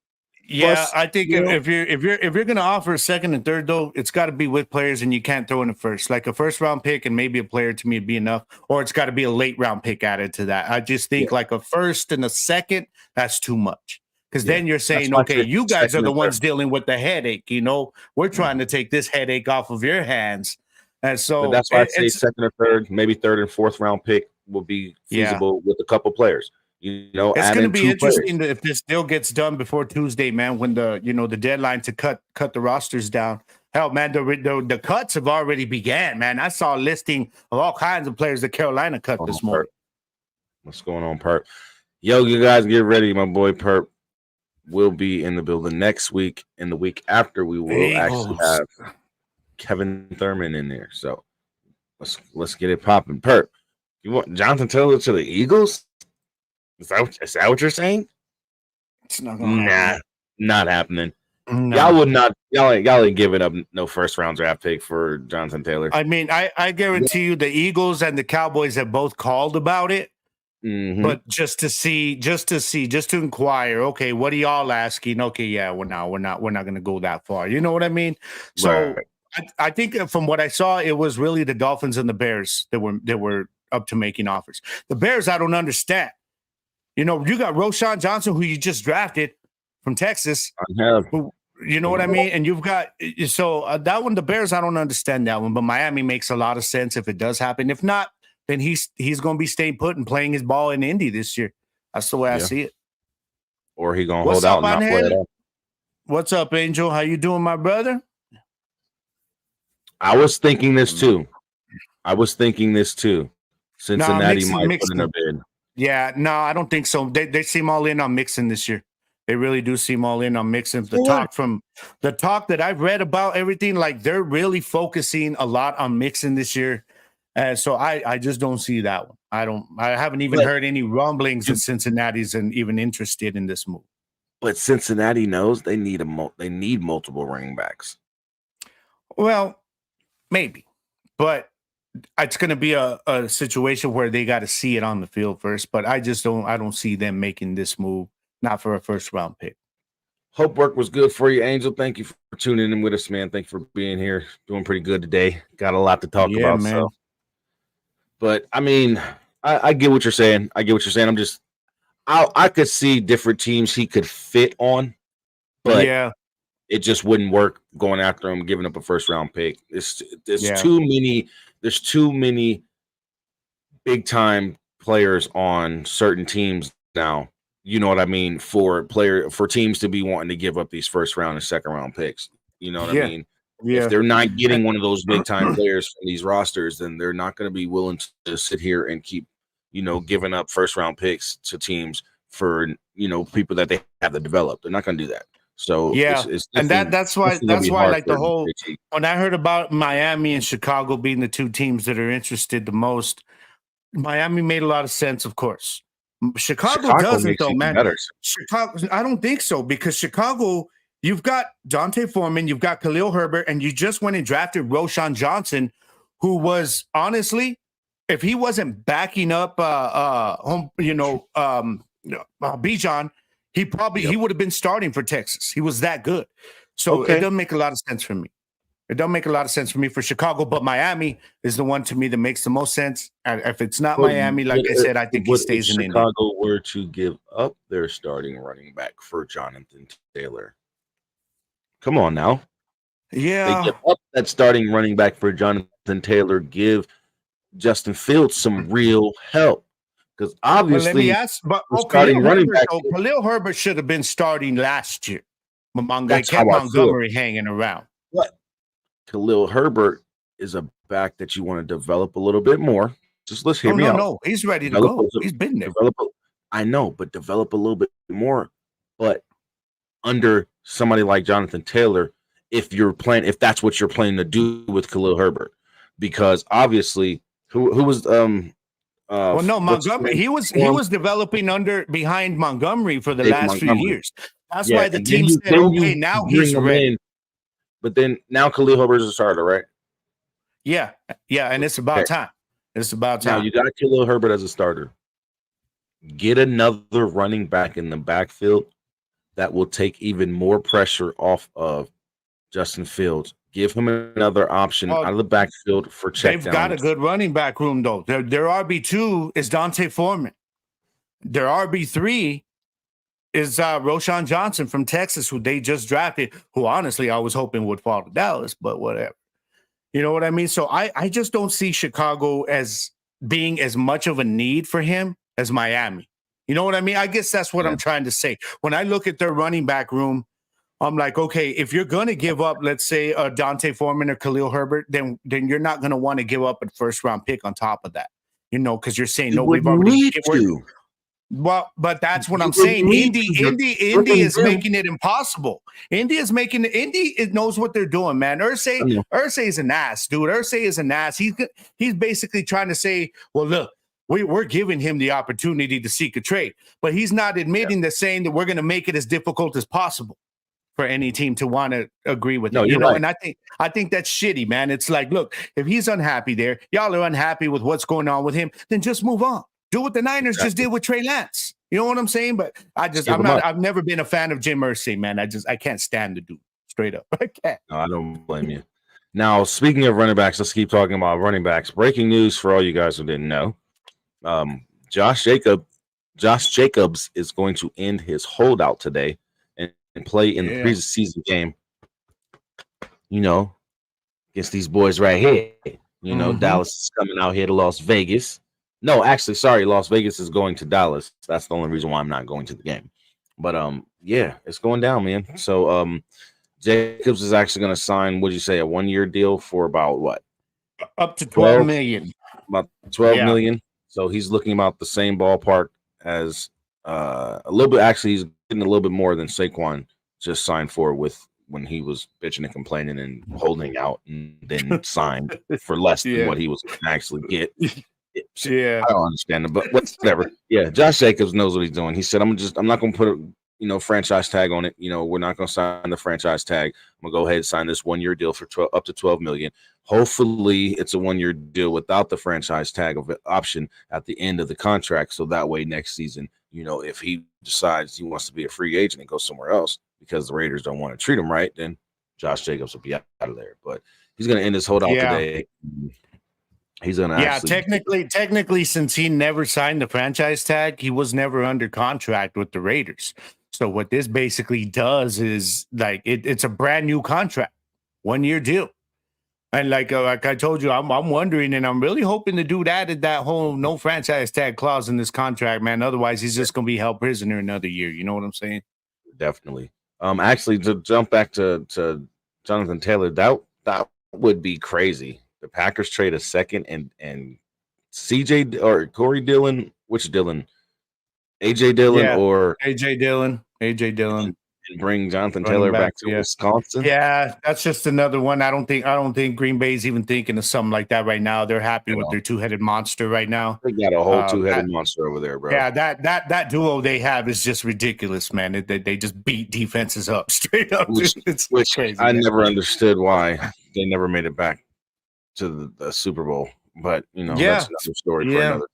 Yeah, plus, I think if you're gonna offer a second and third though, it's got to be with players, and you can't throw in a first. Like a first round pick and maybe a player to me would be enough, or it's got to be a late round pick added to that. I just think like a first and a second, that's too much. Because then you're saying, okay, you guys are the ones dealing with the headache. We're trying to take this headache off of your hands, and so but that's why I say second or third, maybe third and fourth round pick will be feasible with a couple players. It's going to be interesting if this deal gets done before Tuesday, man. When the deadline to cut the rosters down. Hell, man, the cuts have already began, man. I saw a listing of all kinds of players that Carolina cut this morning. What's going on, Perp? Yo, you guys get ready. My boy Perp will be in the building next week, and the week after we will actually have Kevin Thurman in there. So let's get it popping. Perp, you want Jonathan Taylor to the Eagles? Is that what you're saying? It's not gonna happen. Not happening. No. Y'all would not. Y'all ain't giving up no first round draft pick for Jonathan Taylor. I mean, I guarantee you, the Eagles and the Cowboys have both called about it. But just to inquire. Okay, what are y'all asking? Okay, yeah, we're not going to go that far. You know what I mean? So I think from what I saw, it was really the Dolphins and the Bears that were up to making offers. The Bears, I don't understand. You got Roschon Johnson, who you just drafted from Texas. You know what I mean? And you've got that one, the Bears, I don't understand that one, but Miami makes a lot of sense if it does happen. If not, then he's going to be staying put and playing his ball in Indy this year. That's the way I see it. Or he going to hold out and not play it up. What's up, Angel? How you doing, my brother? I was thinking this too. Cincinnati might put in a bid. Yeah, no, I don't think so. They seem all in on Mixon this year. They really do seem all in on Mixon. The talk that I've read about everything, like they're really focusing a lot on Mixon this year. So I just don't see that one. I haven't even heard any rumblings that Cincinnati's even interested in this move. But Cincinnati knows they need multiple running backs. Well, maybe, but it's going to be a situation where they got to see it on the field first. But I don't see them making this move, not for a first round pick. Hope work was good for you, Angel. Thank you for tuning in with us, man. Thank you for being here. Doing pretty good today. Got a lot to talk about, man. But I mean, I get what you're saying. I could see different teams he could fit on, but it just wouldn't work going after him, giving up a first round pick. There's too many big time players on certain teams now. You know what I mean? For teams to be wanting to give up these first round and second round picks. You know what I mean? Yeah. If they're not getting one of those big time players from these rosters, then they're not going to be willing to sit here and keep, giving up first round picks to teams for, people that they have to develop. They're not going to do that. So that's why like the whole, when I heard about Miami and Chicago being the two teams that are interested the most, Miami made a lot of sense, of course. Chicago doesn't though, man. Chicago, I don't think so, because Chicago, you've got Dante Foreman, you've got Khalil Herbert, and you just went and drafted Roschon Johnson, who was honestly, if he wasn't backing up Bijan, he would have been starting for Texas. He was that good. So it doesn't make a lot of sense for me. It don't make a lot of sense for me for Chicago, but Miami is the one to me that makes the most sense. And if it's not Miami, like I said, I think he stays in Indy. Chicago were to give up their starting running back for Jonathan Taylor. Come on now. Yeah. They give up that starting running back for Jonathan Taylor, give Justin Fields some real help. Because obviously, let me ask, Khalil Herbert should have been starting last year. They kept Montgomery hanging around. What? Khalil Herbert is a back that you want to develop a little bit more. Just let's hear me out. No, he's ready to go. He's been there. I know, but develop a little bit more. But under somebody like Jonathan Taylor, if that's what you're planning to do with Khalil Herbert, because obviously, who was Montgomery. He was developing behind Montgomery for the last few years. That's why the team said, okay, now he's ready. But then now Khalil Herbert is a starter, right? Yeah, and it's about time. It's about time. Now you got Khalil Herbert as a starter. Get another running back in the backfield that will take even more pressure off of Justin Fields. Give him another option out of the backfield for check. They've got a good running back room, though. Their RB2 is Dante Foreman. Their RB3 is Roschon Johnson from Texas, who they just drafted, who honestly I was hoping would fall to Dallas, but whatever. You know what I mean? So I just don't see Chicago as being as much of a need for him as Miami. You know what I mean? I guess that's what I'm trying to say. When I look at their running back room, I'm like, okay, if you're going to give up, let's say, Dante Foreman or Khalil Herbert, then you're not going to want to give up a first-round pick on top of that, because you're saying, no, we've already – Well, but that's what I'm saying. Indy is making it impossible. Indy knows what they're doing, man. Irsay is an ass, dude. Irsay is an ass. He's basically trying to say, well, look, we're giving him the opportunity to seek a trade, but he's not admitting saying that we're going to make it as difficult as possible for any team to want to agree with it. Right. And I think that's shitty, man. It's like, look, if he's unhappy there, y'all are unhappy with what's going on with him, then just move on. Do what the Niners just did with Trey Lance. You know what I'm saying? But I've never been a fan of Jim Irsay, man. I can't stand the dude. Straight up. I can't. No, I don't blame you. Now, speaking of running backs, let's keep talking about running backs. Breaking news for all you guys who didn't know. Josh Jacobs is going to end his holdout today and play in the preseason game, against these boys right here. Dallas is coming out here to Las Vegas. No, actually, sorry, Las Vegas is going to Dallas. That's the only reason why I'm not going to the game. But it's going down, man. So Jacobs is actually going to sign, what'd you say, a 1-year deal for about what? Up to 12 million. About 12 million. So he's looking about the same ballpark as a little bit. Actually, he's getting a little bit more than Saquon just signed for when he was bitching and complaining and holding out and then signed for less than what he was going to actually get. I don't understand it, but whatever. Yeah, Josh Jacobs knows what he's doing. He said, I'm not going to put a franchise tag on it. We're not going to sign the franchise tag. I'm going to go ahead and sign this 1-year deal for up to 12 million. Hopefully it's a 1-year deal without the franchise tag of option at the end of the contract. So that way next season, if he decides he wants to be a free agent and go somewhere else because the Raiders don't want to treat him right, then Josh Jacobs will be out of there. But he's going to end his holdout today. He's gonna technically, since he never signed the franchise tag, he was never under contract with the Raiders. So what this basically does is it's a brand new contract, 1-year deal. And like I told you, I'm wondering, and I'm really hoping the dude added that whole no franchise tag clause in this contract, man. Otherwise, he's just gonna be held prisoner another year. You know what I'm saying? Definitely. Actually, to jump back to Jonathan Taylor, that would be crazy. The Packers trade a second and CJ or Corey Dillon, which Dillon? AJ Dillon or AJ Dillon, and bring Jonathan Taylor back to Wisconsin. Yeah, that's just another one. I don't think Green Bay's even thinking of something like that right now. They're happy with their two-headed monster right now. They got a whole two-headed monster over there, bro. Yeah, that duo they have is just ridiculous, man. They just beat defenses up straight up. Which crazy. I never understood why they never made it back to the Super Bowl, but that's another story for another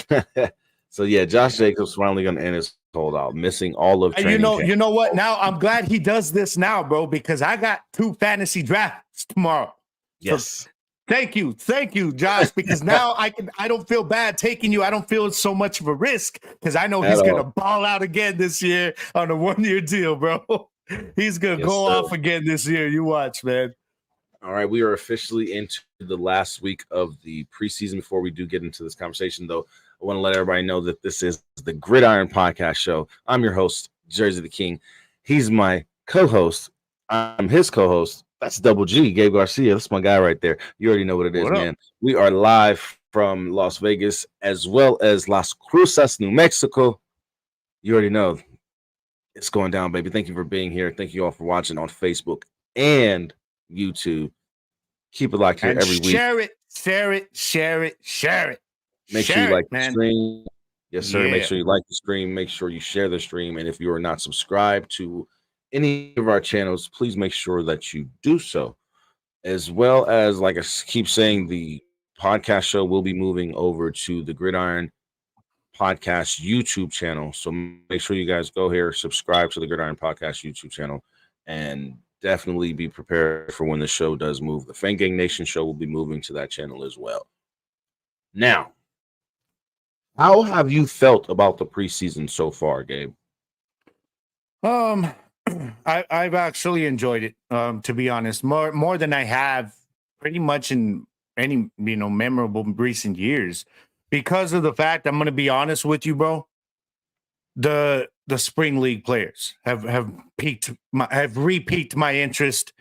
time. So Josh Jacobs finally going to end his holdout, missing all of training camp. You know what? Now I'm glad he does this now, bro, because I got 2 fantasy draft tomorrow. Yes. So, thank you, Josh, because now I don't feel bad taking you. I don't feel it's so much of a risk because I know he's gonna ball out again this year on a 1-year deal, bro. He's gonna go off again this year. You watch, man. All right, we are officially into the last week of the preseason. Before we do get into this conversation, though, I want to let everybody know that this is the Gridiron Podcast Show. I'm your host, Jersey the King. He's my co-host. I'm his co-host. That's Double G, Gabe Garcia. That's my guy right there. You already know what it is, man. We are live from Las Vegas as well as Las Cruces, New Mexico. You already know it's going down, baby. Thank you for being here. Thank you all for watching on Facebook and YouTube. Keep it locked here every week. Share it. Make sure you like the stream. Yes, sir. Yeah. Make sure you like the stream. Make sure you share the stream. And if you are not subscribed to any of our channels, please make sure that you do so. As well as, like I keep saying, the podcast show will be moving over to the Gridiron Podcast YouTube channel. So make sure you guys go here, subscribe to the Gridiron Podcast YouTube channel, and definitely be prepared for when the show does move. The Fan Gang Nation show will be moving to that channel as well. Now, how have you felt about the preseason so far, Gabe? I've actually enjoyed it, to be honest, more than I have pretty much in any memorable recent years, because of the fact, I'm going to be honest with you, bro. The spring league players have re-piqued my interest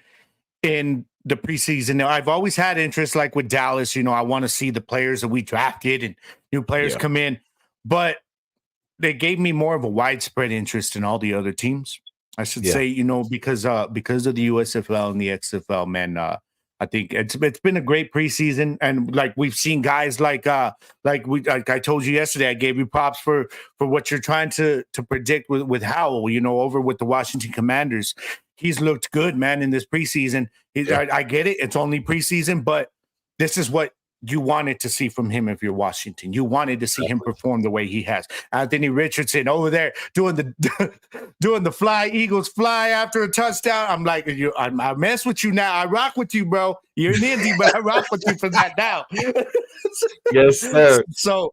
in the preseason. I've always had interest, like with Dallas. I want to see the players that we drafted and new players come in, but they gave me more of a widespread interest in all the other teams. I should say, because of the USFL and the XFL, man. I think it's been a great preseason, and like we've seen guys like I told you yesterday, I gave you props for what you're trying to predict with Howell, over with the Washington Commanders. He's looked good, man, in this preseason. I get it; it's only preseason, but this is what you wanted to see from him if you're Washington. You wanted to see him perform the way he has. Anthony Richardson over there doing the fly, Eagles fly after a touchdown. I'm like, I mess with you now. I rock with you, bro. You're an Indy, but I rock with you for that now. Yes, sir. So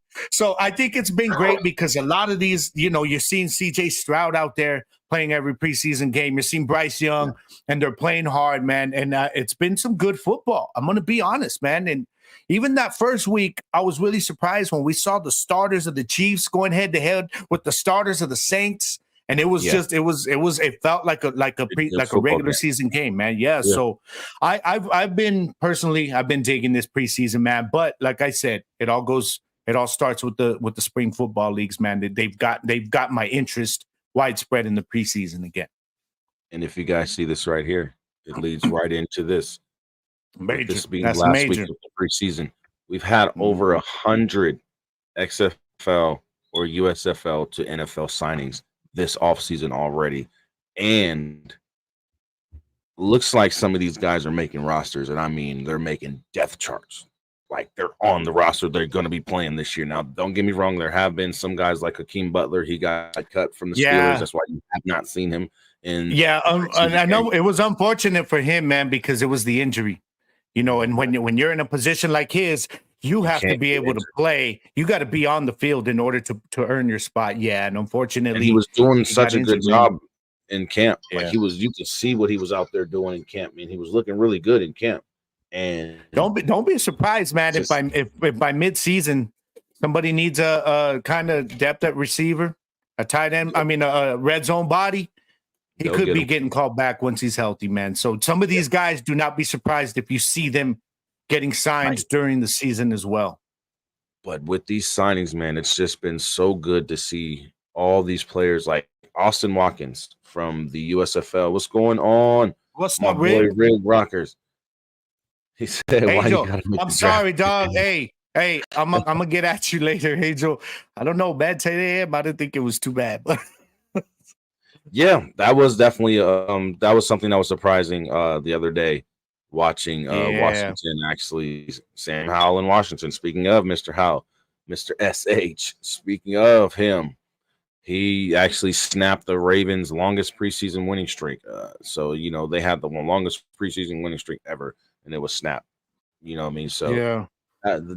I think it's been great because a lot of these, you're seeing CJ Stroud out there playing every preseason game. You're seeing Bryce Young, and they're playing hard, man. And it's been some good football. I'm going to be honest, man. And even that first week, I was really surprised when we saw the starters of the Chiefs going head to head with the starters of the Saints, and it was it felt like a regular season game, man. Yeah. So I've been digging this preseason, man. But like I said, it all starts with the spring football leagues, man. They've got my interest widespread in the preseason again. And if you guys see this right here, it leads right into this. Major. This being last week of the preseason, we've had over 100 XFL or USFL to NFL signings this offseason already, and looks like some of these guys are making rosters, and I mean they're making depth charts. Like they're on the roster, they're going to be playing this year. Now, don't get me wrong, there have been some guys like Hakeem Butler. He got cut from the Steelers. That's why you have not seen him. And I know it was unfortunate for him, man, because it was the injury. And when you're in a position like his, you have to be able to play. You got to be on the field in order to earn your spot. Yeah, and unfortunately, he was doing such a good job in camp. Like you could see what he was out there doing in camp. I mean, he was looking really good in camp. And don't be surprised, man, if by midseason somebody needs a kind of depth at receiver, a tight end. I mean, a red zone body. He could be getting called back once he's healthy, man. So some of these guys, do not be surprised if you see them getting signed during the season as well. But with these signings, man, it's just been so good to see all these players like Austin Watkins from the USFL. What's going on? What's my up, boy, Rig Rockers? He said, hey, "Why Joe, you gotta make I'm sorry, dog. Hey, I'm gonna get at you later, hey Joe. I don't know, bad 10 a.m. I didn't think it was too bad, but." Yeah, that was definitely that was something that was surprising the other day, watching Washington, actually, Sam Howell in Washington. Speaking of Mr. Howell, Mr. SH, speaking of him, He actually snapped the Ravens' longest preseason winning streak. So they had the longest preseason winning streak ever, and it was snapped. You know what I mean? So Yeah.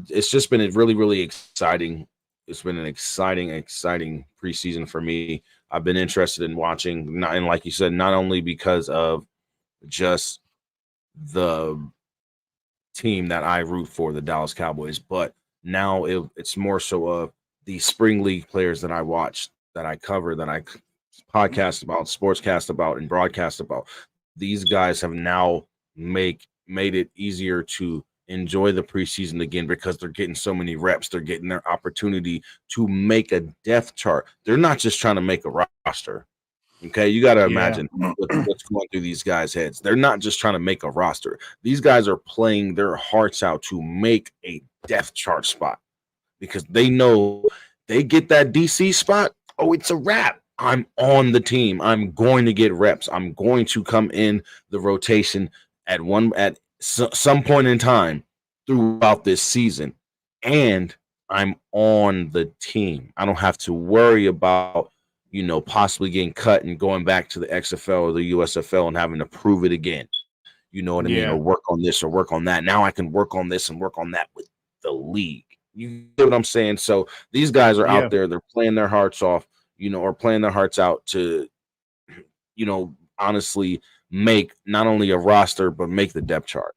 it's just been a really, really exciting. It's been an exciting preseason for me. I've been interested in watching, and like you said, not only because of just the team that I root for, the Dallas Cowboys, but now it's more so of the spring league players that I watch, that I cover, that I podcast about, sportscast about, and broadcast about. These guys have now made it easier to enjoy the preseason again because they're getting so many reps. They're getting their opportunity to make a depth chart. They're not just trying to make a roster. Okay, you got to imagine what's going through these guys' heads. They're not just trying to make a roster. These guys are playing their hearts out to make a depth chart spot because they know they get that DC spot. Oh, it's a wrap. I'm on the team. I'm going to get reps. I'm going to come in the rotation at some point in time throughout this season, and I'm on the team. I don't have to worry about possibly getting cut and going back to the XFL or the USFL and having to prove it again. You know what I mean? Or work on this or work on that. Now I can work on this and work on that with the league. You get what I'm saying? So these guys are out there. They're playing their hearts off, or playing their hearts out to, honestly make not only a roster, but make the depth chart.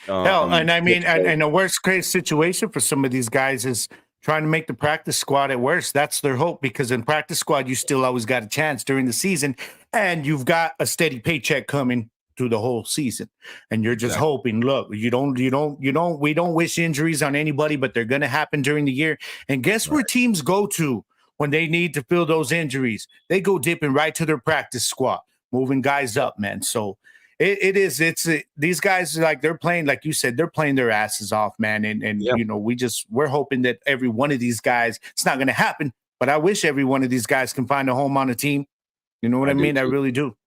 Hell, and I mean, and the worst case situation for some of these guys is trying to make the practice squad at worst. That's their hope, because in practice squad, you still always got a chance during the season, and you've got a steady paycheck coming through the whole season. And you're just hoping, look, we don't wish injuries on anybody, but they're going to happen during the year. And guess where teams go to when they need to fill those injuries? They go dipping right to their practice squad, moving guys up, man. So these guys, like, they're playing, like you said, they're playing their asses off, man. And we're hoping that every one of these guys, it's not going to happen, but I wish every one of these guys can find a home on a team. You know what I mean? I really do.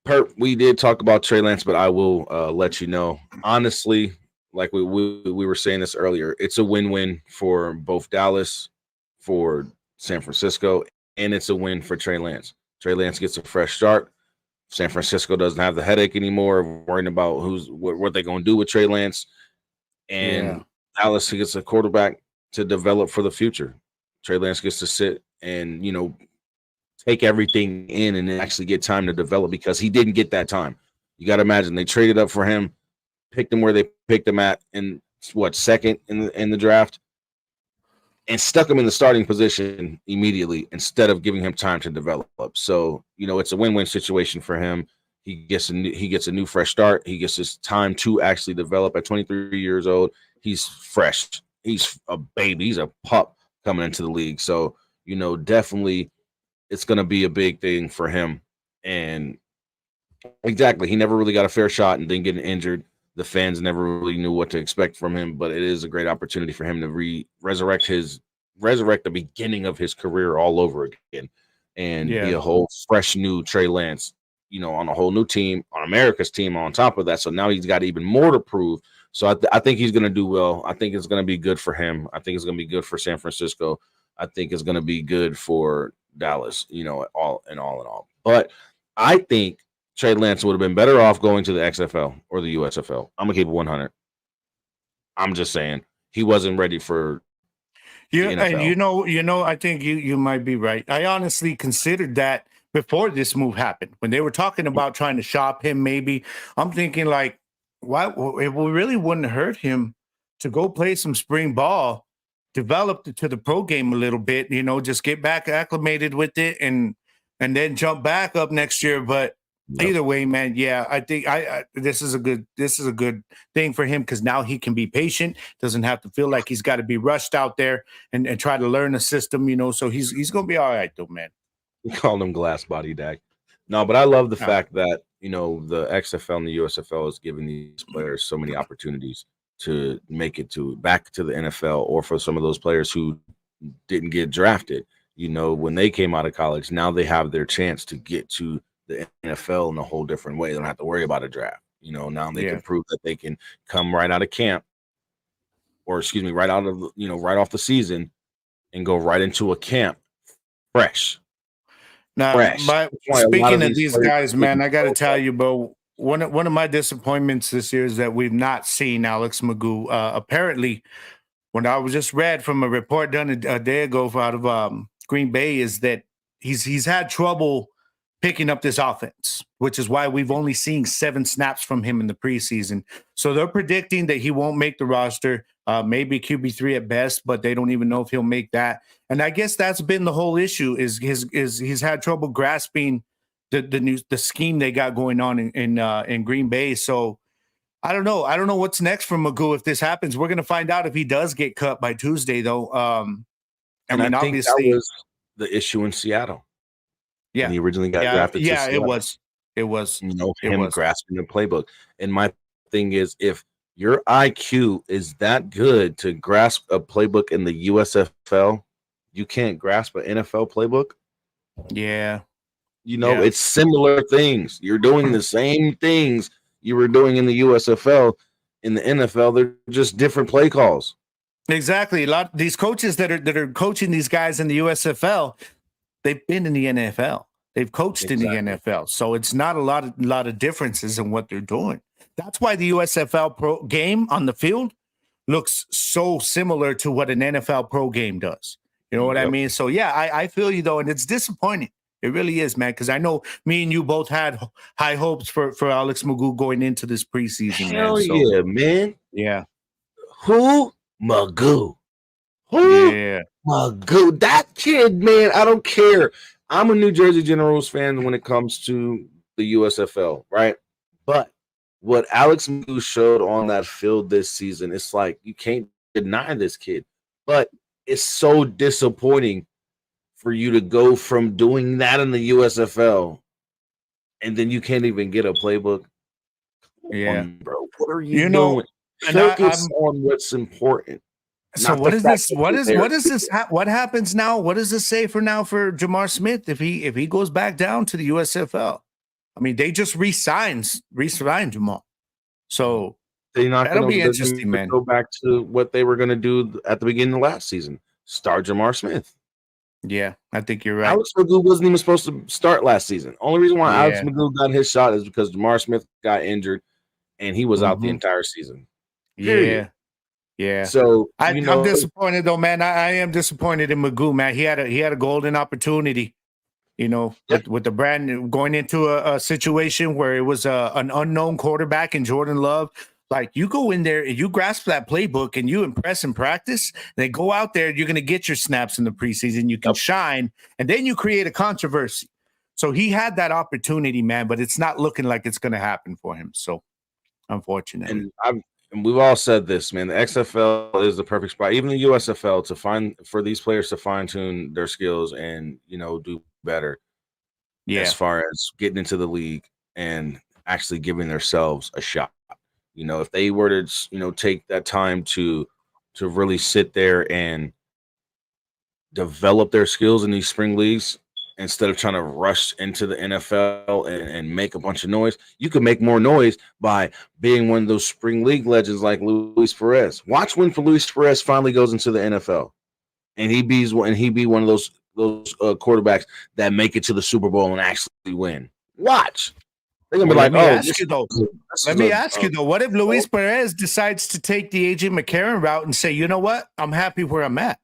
Perp, we did talk about Trey Lance, but I will let you know, honestly, like we were saying this earlier, it's a win-win for both Dallas, for San Francisco, and it's a win for Trey Lance. Trey Lance gets a fresh start. San Francisco doesn't have the headache anymore of worrying about what they're going to do with Trey Lance. And Dallas gets a quarterback to develop for the future. Trey Lance gets to sit and, take everything in and actually get time to develop, because he didn't get that time. You got to imagine they traded up for him, picked him where they picked him at, in second in the draft, and stuck him in the starting position immediately instead of giving him time to develop. So, it's a win-win situation for him. He gets a new fresh start. He gets his time to actually develop at 23 years old. He's fresh. He's a baby. He's a pup coming into the league. So, definitely it's going to be a big thing for him. And exactly, he never really got a fair shot and then getting injured. The fans never really knew what to expect from him, but it is a great opportunity for him to resurrect the beginning of his career all over again, and be a whole fresh new Trey Lance, on a whole new team, on America's team on top of that. So now he's got even more to prove. So I think he's going to do well. I think it's going to be good for him. I think it's going to be good for San Francisco. I think it's going to be good for Dallas, all in all. But I think Trey Lance would have been better off going to the XFL or the USFL. I'm gonna keep it 100. I'm just saying he wasn't ready for. And I think you might be right. I honestly considered that before this move happened, when they were talking about trying to shop him. Maybe I'm thinking, like, why it really wouldn't hurt him to go play some spring ball, develop to the pro game a little bit. Just get back acclimated with it, and then jump back up next year. But either way, man, I think this is a good thing for him, because now he can be patient, doesn't have to feel like he's got to be rushed out there and try to learn the system, so he's gonna be all right though, man. We call him glass body, Dak. No, but I love the fact that the XFL and the USFL is giving these players so many opportunities to make it back to the NFL, or for some of those players who didn't get drafted, when they came out of college, now they have their chance to get to the NFL in a whole different way. They don't have to worry about a draft. Now they can prove that they can come right out of camp, or right out of right off the season, and go right into a camp fresh, Now, fresh. my That's why a lot speaking of of these these players guys, are man, getting I got to so tell you, bro. One of my disappointments this year is that we've not seen Alex Magoo. Apparently, when I was just read from a report done a day ago out of Green Bay, is that he's had trouble picking up this offense, which is why we've only seen 7 snaps from him in the preseason. So they're predicting that he won't make the roster, maybe QB3 at best, but they don't even know if he'll make that. And I guess that's been the whole issue is he's had trouble grasping the scheme they got going on in Green Bay. So I don't know. I don't know what's next for Magoo if this happens. We're gonna find out if he does get cut by Tuesday, though. I And I mean, think that obviously, was the issue in Seattle when yeah, he originally got yeah, drafted to yeah. It Seattle. was, it was, it Him was. grasping the playbook. And my thing is, if your IQ is that good to grasp a playbook in the USFL, you can't grasp an NFL playbook. Yeah, yeah. It's similar things. You're doing the same things you were doing in the USFL. In the NFL, they're just different play calls. Exactly. A lot of these coaches that are coaching these guys in the USFL, they've been in the NFL. They've coached in the NFL. So it's not a lot of differences in what they're doing. That's why the USFL pro game on the field looks so similar to what an NFL pro game does. You know what I mean? So yeah, I feel you though, and it's disappointing. It really is, man, because I know me and you both had high hopes for Alex Magoo going into this preseason, Hell man. So, yeah, man. yeah. Who? Magoo. Who? Yeah. Magoo. That kid, man, I don't care. I'm a New Jersey Generals fan when it comes to the USFL, right? But what Alex Magoo showed on that field this season, it's like you can't deny this kid. But it's so disappointing for you to go from doing that in the USFL and then you can't even get a playbook. Yeah, Bro, what are you doing? Focus on what's important. So what is this? What is this? What happens now? What does this say for now for Jamar Smith if he goes back down to the USFL? I mean, they just re-signed Jamar, so that'll be interesting, man. Go back to what they were going to do at the beginning of last season: start Jamar Smith. Yeah, I think you're right. Alex Magoo wasn't even supposed to start last season. Only reason why Alex Magoo got his shot is because Jamar Smith got injured, and he was out the entire season. Period. Yeah. So I'm disappointed though, man. I am disappointed in Magoo, man. He had a golden opportunity, with the brand new going into a situation where it was an unknown quarterback in Jordan Love. Like you go in there and you grasp that playbook and you impress in practice, they go out there, you're going to get your snaps in the preseason. You can shine, and then you create a controversy. So he had that opportunity, man, but it's not looking like it's going to happen for him. So unfortunately. And we've all said this, man. The XFL is the perfect spot, even the USFL, for these players to fine tune their skills and do better. Yeah, as far as getting into the league and actually giving themselves a shot. If they were to take that time to really sit there and develop their skills in these spring leagues instead of trying to rush into the NFL and make a bunch of noise, you could make more noise by being one of those spring league legends like Luis Perez. Watch when Luis Perez finally goes into the NFL, and he be one of those quarterbacks that make it to the Super Bowl and actually win. Watch. They're gonna be like, let me ask you though. What if Luis Perez decides to take the AJ McCarron route and say, you know what, I'm happy where I'm at?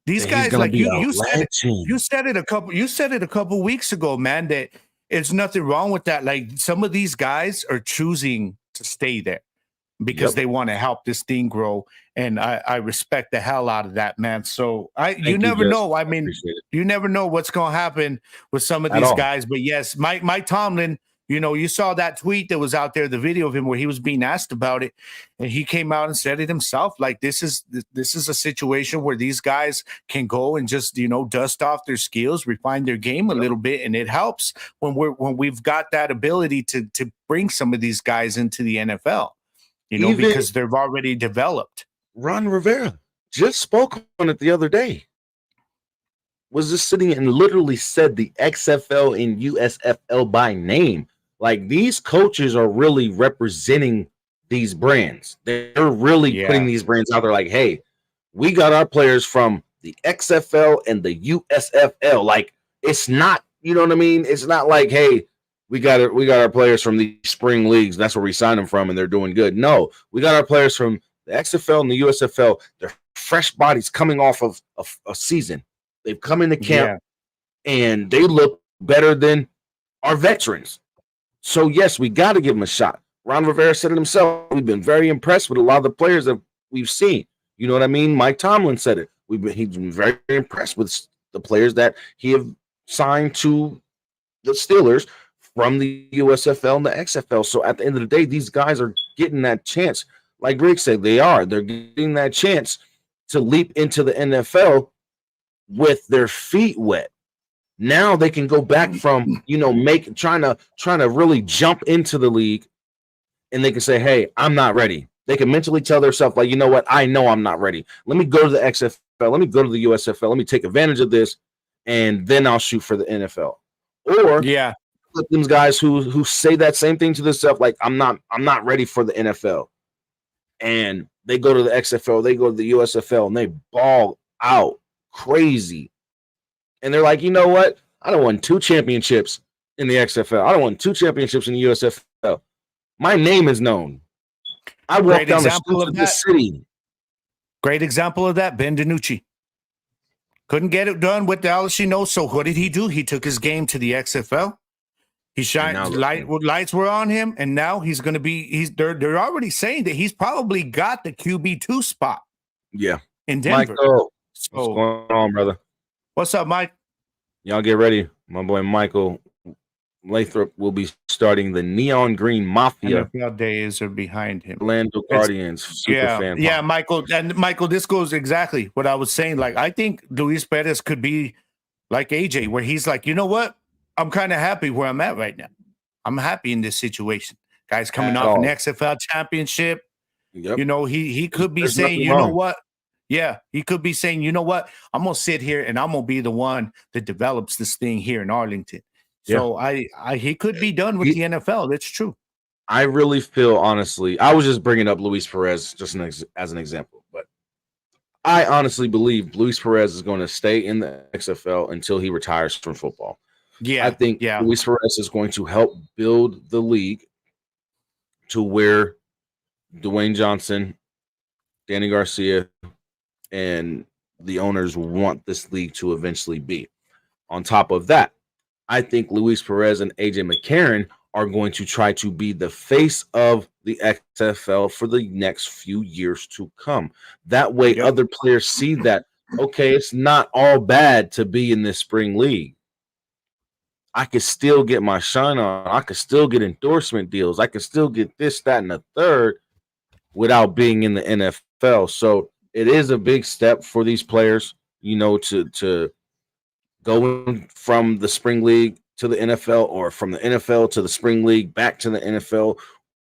These guys, like you said it a couple weeks ago, man, that it's nothing wrong with that. Like some of these guys are choosing to stay there because they want to help this thing grow. And I respect the hell out of that, man. So you never know. I mean, you never know what's going to happen with some of these guys. But yes, Mike Tomlin, you saw that tweet that was out there, the video of him where he was being asked about it. And he came out and said it himself. Like, this is a situation where these guys can go and just, dust off their skills, refine their game a little bit. And it helps when we've got that ability to bring some of these guys into the NFL, because they've already developed. Ron Rivera just spoke on it the other day. Was just sitting and literally said the XFL and USFL by name. Like, these coaches are really representing these brands. They're really putting these brands out there like, hey, we got our players from the XFL and the USFL. Like, it's not You know what I mean? It's not like, hey, we got our players from the spring leagues. That's where we signed them from, and they're doing good. No, we got our players from the XFL and the USFL. They're fresh bodies coming off of a season. They've come into camp, and they look better than our veterans. So, yes, we got to give them a shot. Ron Rivera said it himself. We've been very impressed with a lot of the players that we've seen. You know what I mean? Mike Tomlin said it. He's been very impressed with the players that he have signed to the Steelers from the USFL and the XFL. So at the end of the day, these guys are getting that chance. Like Greg said, they're getting that chance to leap into the NFL with their feet wet. Now they can go back from, trying to really jump into the league, and they can say, hey, I'm not ready. They can mentally tell themselves, like, you know what? I know I'm not ready. Let me go to the XFL. Let me go to the USFL. Let me take advantage of this, and then I'll shoot for the NFL. Or those guys who say that same thing to themselves, like, I'm not ready for the NFL. And they go to the XFL, they go to the USFL, and they ball out crazy. And they're like, you know what? I don't want 2 championships in the XFL. I don't want 2 championships in the USFL. My name is known. I walk down the streets of the city. Great example of that, Ben DiNucci. Couldn't get it done with Dallas, so what did he do? He took his game to the XFL. He shined, lights were on him, and now he's going to be, they're already saying that he's probably got the QB2 spot. Yeah. In Denver. Michael, what's going on, brother? What's up, Mike? Y'all get ready. My boy Michael Lathrop will be starting the Neon Green Mafia. NFL days are behind him. Orlando Guardians, super fan. Yeah, Michael. And Michael, this goes exactly what I was saying. Like, I think Luis Perez could be like AJ, where he's like, you know what? I'm kind of happy where I'm at right now. I'm happy in this situation. Guys coming off an XFL championship. Yep. He could be saying, you know what? Yeah, he could be saying, you know what? I'm going to sit here and I'm going to be the one that develops this thing here in Arlington. So he could be done with the NFL. That's true. I really feel, honestly, I was just bringing up Luis Perez just as an example, but I honestly believe Luis Perez is going to stay in the XFL until he retires from football. Yeah, I think Luis Perez is going to help build the league to where Dwayne Johnson, Danny Garcia, and the owners want this league to eventually be. On top of that, I think Luis Perez and AJ McCarron are going to try to be the face of the XFL for the next few years to come. That way, other players see that, okay, it's not all bad to be in this spring league. I could still get my shine on. I could still get endorsement deals. I could still get this, that, and the third without being in the NFL. So it is a big step for these players, to going from the spring league to the NFL, or from the NFL to the spring league back to the NFL,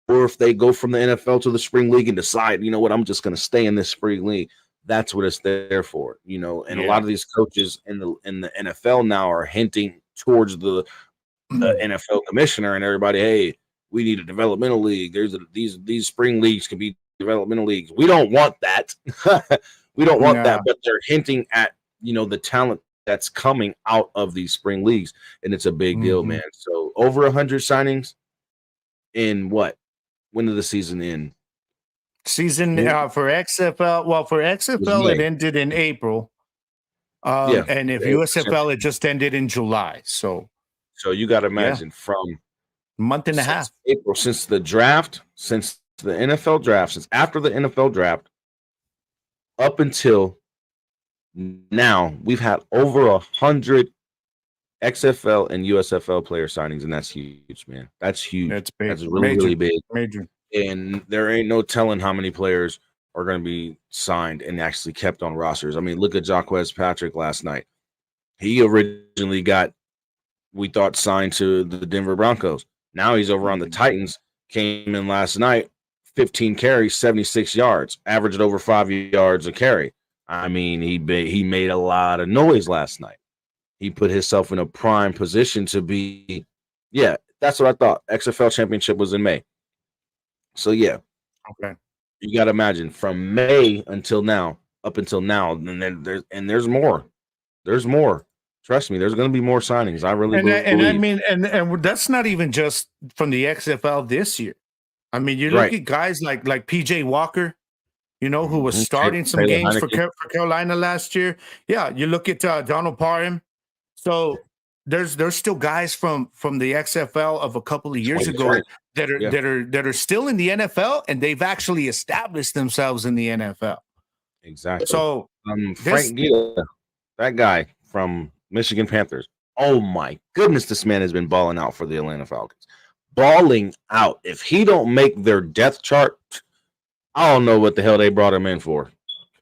or if they go from the NFL to the spring league and decide, you know what, I'm just going to stay in this spring league. That's what it's there for, and a lot of these coaches in the NFL now are hinting towards the NFL commissioner and everybody, hey, we need a developmental league. There's these spring leagues can be developmental leagues. We don't want that. We don't want that, but they're hinting at, the talent that's coming out of these spring leagues, and it's a big deal, man. So over 100 signings in what? When did the season end? For XFL, for XFL it ended in April. And if USFL it just ended in July. So you got to imagine from a month and a half. April, since the NFL draft, since after the NFL draft up until now, we've had over 100 XFL and USFL player signings, and that's huge, man. That's huge. That's big. That's really big. Major. And there ain't no telling how many players are going to be signed and actually kept on rosters. I mean, look at Jaquez Patrick last night. He originally got, we thought, signed to the Denver Broncos. Now he's over on the Titans. Came in last night, 15 carries, 76 yards, averaged over 5 yards a carry. I mean, he made a lot of noise last night. He put himself in a prime position to be, that's what I thought. XFL championship was in May. So, okay. You got to imagine from May until now, up until now, and then there's more. There's more. Trust me, there's going to be more signings. I really believe. And I mean, and that's not even just from the XFL this year. I mean, you look at guys like PJ Walker, you know, who was starting some games for Carolina last year. Yeah, you look at Donald Parham. So there's still guys from the XFL of a couple of years ago that are still in the NFL, and they've actually established themselves in the NFL. Exactly. So Frank Gita, that guy from Michigan Panthers. Oh my goodness, this man has been balling out for the Atlanta Falcons. Balling out. If he don't make their depth chart, I don't know what the hell they brought him in for.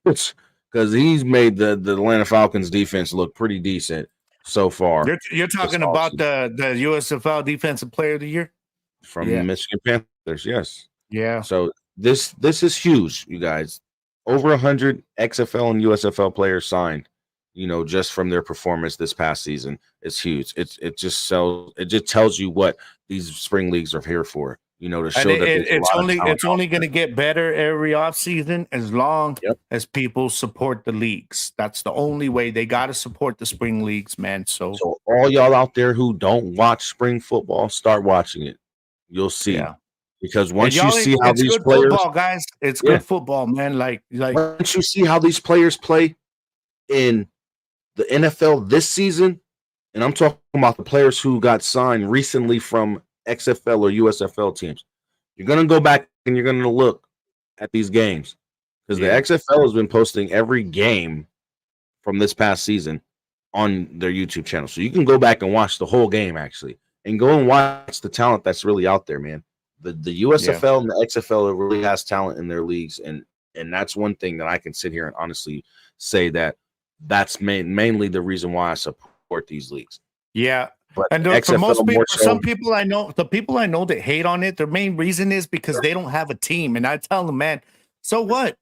Because he's made the Atlanta Falcons defense look pretty decent so far. You're talking about the USFL Defensive Player of the Year? From the Michigan Panthers, yes. Yeah. So this is huge, you guys. Over 100 XFL and USFL players signed, you know, just from their performance this past season. It's huge. It just tells you what these spring leagues are here for, you know, to show that it's only going to get better every offseason as long as people support the leagues. That's the only way. They got to support the spring leagues, man. So all y'all out there who don't watch spring football, start watching it. You'll see. Yeah. Because once you see how these players, football, guys, it's good football, man. Like once you see how these players play in the NFL this season, and I'm talking about the players who got signed recently from XFL or USFL teams, you're gonna go back and you're gonna look at these games because the XFL has been posting every game from this past season on their YouTube channel, so you can go back and watch the whole game actually, and go and watch the talent that's really out there, man. The USFL and the XFL really has talent in their leagues, and that's one thing that I can sit here and honestly say that's mainly the reason why I support these leagues. Yeah, but for most people, for some people I know, the people I know that hate on it, their main reason is because they don't have a team, and I tell them, man, so what?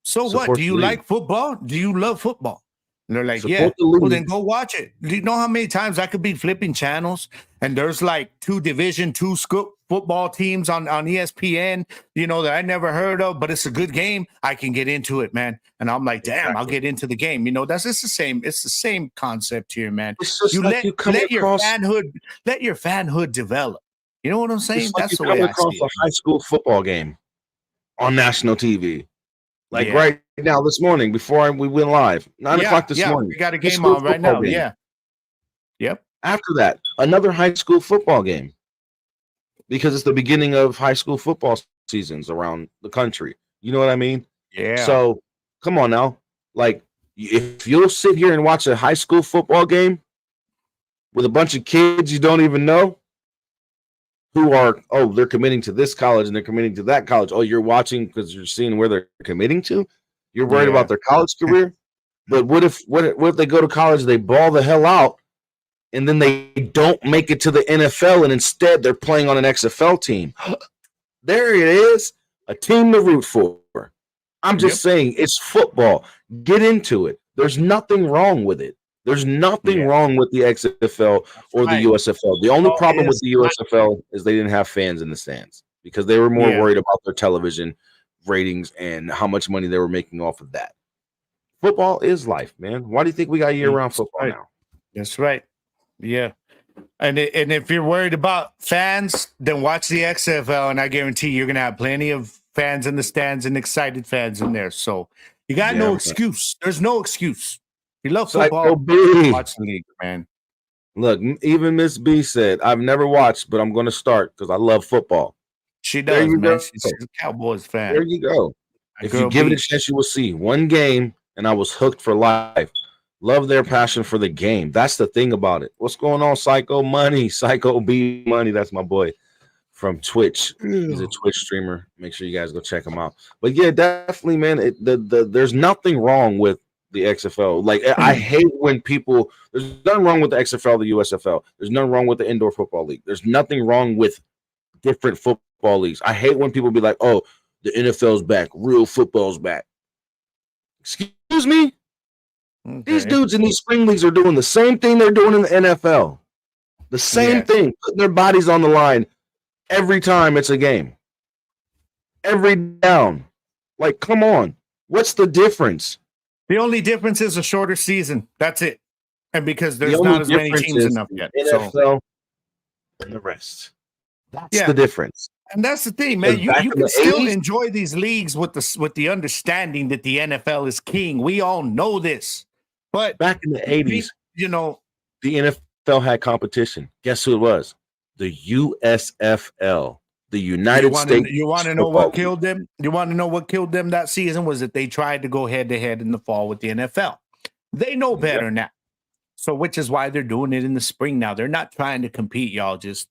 So what? Do you like football? Do you love football? And they're like, well, then go watch it. Do you know how many times I could be flipping channels and there's like 2 Division II football teams on ESPN, you know, that I never heard of, but it's a good game. I can get into it, man. And I'm like, damn, I'll get into the game. You know, it's the same concept here, man. You let your fanhood develop. You know what I'm saying? That's the way I see it. A high school football game on national TV. Like right now, this morning, before we went live, 9 o'clock this morning. We got a game on right now. Game. Yeah. Yep. After that, another high school football game. Because it's the beginning of high school football seasons around the country. You know what I mean? Yeah. So come on now. Like, if you'll sit here and watch a high school football game with a bunch of kids you don't even know, who are, they're committing to this college and they're committing to that college. Oh, you're watching because you're seeing where they're committing to. You're worried about their college career. But what if they go to college, they ball the hell out, and then they don't make it to the NFL, and instead they're playing on an XFL team? There it is, a team to root for. I'm just saying, it's football. Get into it. There's nothing wrong with it. There's nothing wrong with the XFL or the USFL. The only problem with the USFL is they didn't have fans in the stands because they were more worried about their television ratings and how much money they were making off of that. Football is life, man. Why do you think we got year-round football now? That's right. Yeah. And if you're worried about fans, then watch the XFL, and I guarantee you're going to have plenty of fans in the stands and excited fans in there. So you got no excuse. There's no excuse. You love football, watch the league, man. Look, even Miss B said, I've never watched, but I'm going to start because I love football. She does, man. She's a Cowboys fan. There you go. If you give it a chance, you will see. One game, and I was hooked for life. Love their passion for the game. That's the thing about it. What's going on, Psycho Money? Psycho B Money. That's my boy from Twitch. He's a Twitch streamer. Make sure you guys go check him out. But yeah, definitely, man. There's nothing wrong with the XFL. Like, I hate when people, there's nothing wrong with the XFL, the USFL. There's nothing wrong with the indoor football league. There's nothing wrong with different football leagues. I hate when people be like, oh, the NFL's back. Real football's back. Excuse me? Okay. These dudes in these spring leagues are doing the same thing they're doing in the NFL. The same thing, putting their bodies on the line every time it's a game. Every down. Like, come on. What's the difference? The only difference is a shorter season. That's it. And because there's not as many teams enough yet. NFL and the rest. That's the difference. And that's the thing, man. You can still enjoy these leagues with the understanding that the NFL is king. We all know this. But back in the 80s, you know, the NFL had competition. Guess who it was? The USFL, the United States. You want to know what killed them? You want to know what killed them that season was that they tried to go head to head in the fall with the NFL. They know better now. So which is why they're doing it in the spring now. They're not trying to compete, y'all. Just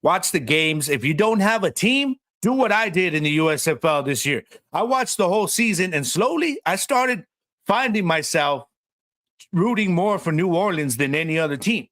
watch the games. If you don't have a team, do what I did in the USFL this year. I watched the whole season, and slowly I started finding myself rooting more for New Orleans than any other team.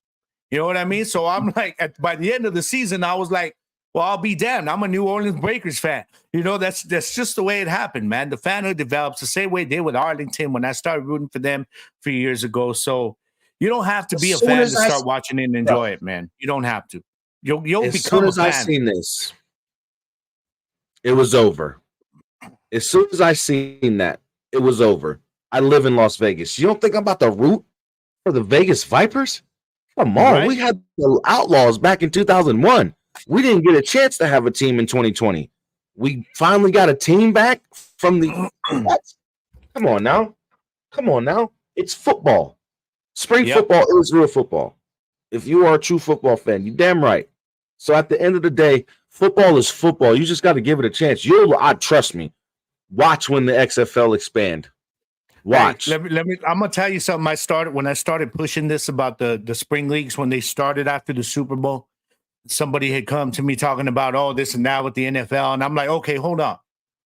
You know what I mean? So I'm like, by the end of the season, I was like, well, I'll be damned. I'm a New Orleans Breakers fan. You know, that's just the way it happened, man. The fanhood develops the same way it did with Arlington when I started rooting for them a few years ago. So you don't have to be a fan to start watching it and enjoy it, man. You don't have to. You'll become a fan. As soon as I seen this, it was over. As soon as I seen that, it was over. I live in Las Vegas. You don't think I'm about to root for the Vegas Vipers? Come on. Right? We had the Outlaws back in 2001. We didn't get a chance to have a team in 2020. We finally got a team back from the Come on now. It's football. Spring football is real football. If you are a true football fan, you're damn right. So at the end of the day, football is football. You just got to give it a chance. Trust me. Watch when the XFL expand. Watch. Hey, let me. I'm gonna tell you something. When I started pushing this about the spring leagues when they started after the Super Bowl. Somebody had come to me talking about all this and now with the NFL, and I'm like, okay, hold on.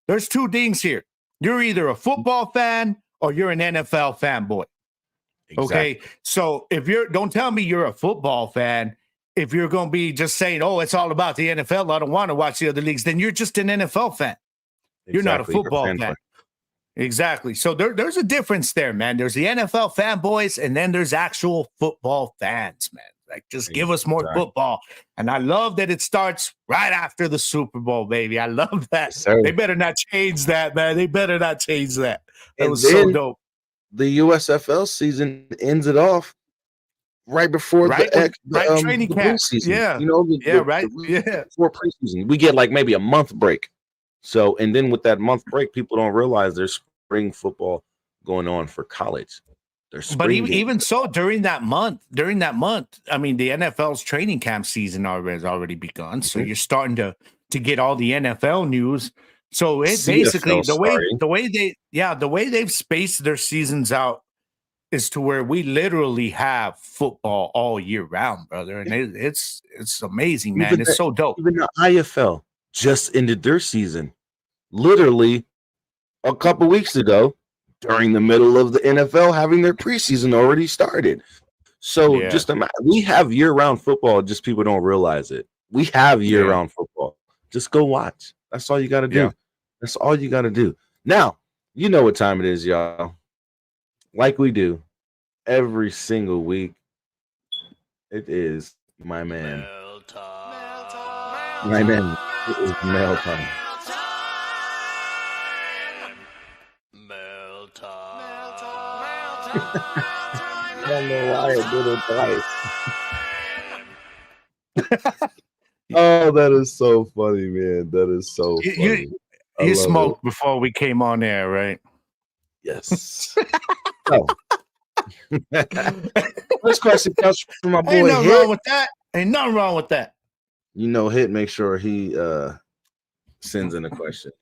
There's two things here. You're either a football fan or you're an NFL fanboy. Exactly. Okay, so don't tell me you're a football fan. If you're going to be just saying, oh, it's all about the NFL, I don't want to watch the other leagues, then you're just an NFL fan. Exactly. You're not a football fan. Exactly. So there's a difference there, man. There's the NFL fanboys, and then there's actual football fans, man. Like, just give us more football. And I love that it starts right after the Super Bowl, baby. I love that. Yes, they better not change that, man. They better not change that. That was so dope. The USFL season ends it off right before the training camp. Preseason. Yeah. You know, before preseason. We get like maybe a month break. So, and then with that month break, people don't realize there's spring football going on for college. But even so, during that month, I mean, the NFL's training camp season has already begun. So you're starting to get all the NFL news. So it's basically the way they've spaced their seasons out is to where we literally have football all year round, brother. And it's amazing, man. It's so dope. Even the IFL just ended their season literally a couple weeks ago. During the middle of the NFL having their preseason already started. So just imagine, we have year-round football, just people don't realize it. We have year-round football. Just go watch. That's all you got to do. Yeah. That's all you got to do. Now, you know what time it is, y'all. Like we do every single week. It is my man. Mail time. My man. It is mail time. I don't know why I did it twice. Oh, that is so funny, man. That is so funny. You smoked before we came on air, right? Yes. Oh. First question comes from my boy. Ain't nothing wrong with that. Ain't nothing wrong with that. You know, Hit, make sure he sends in a question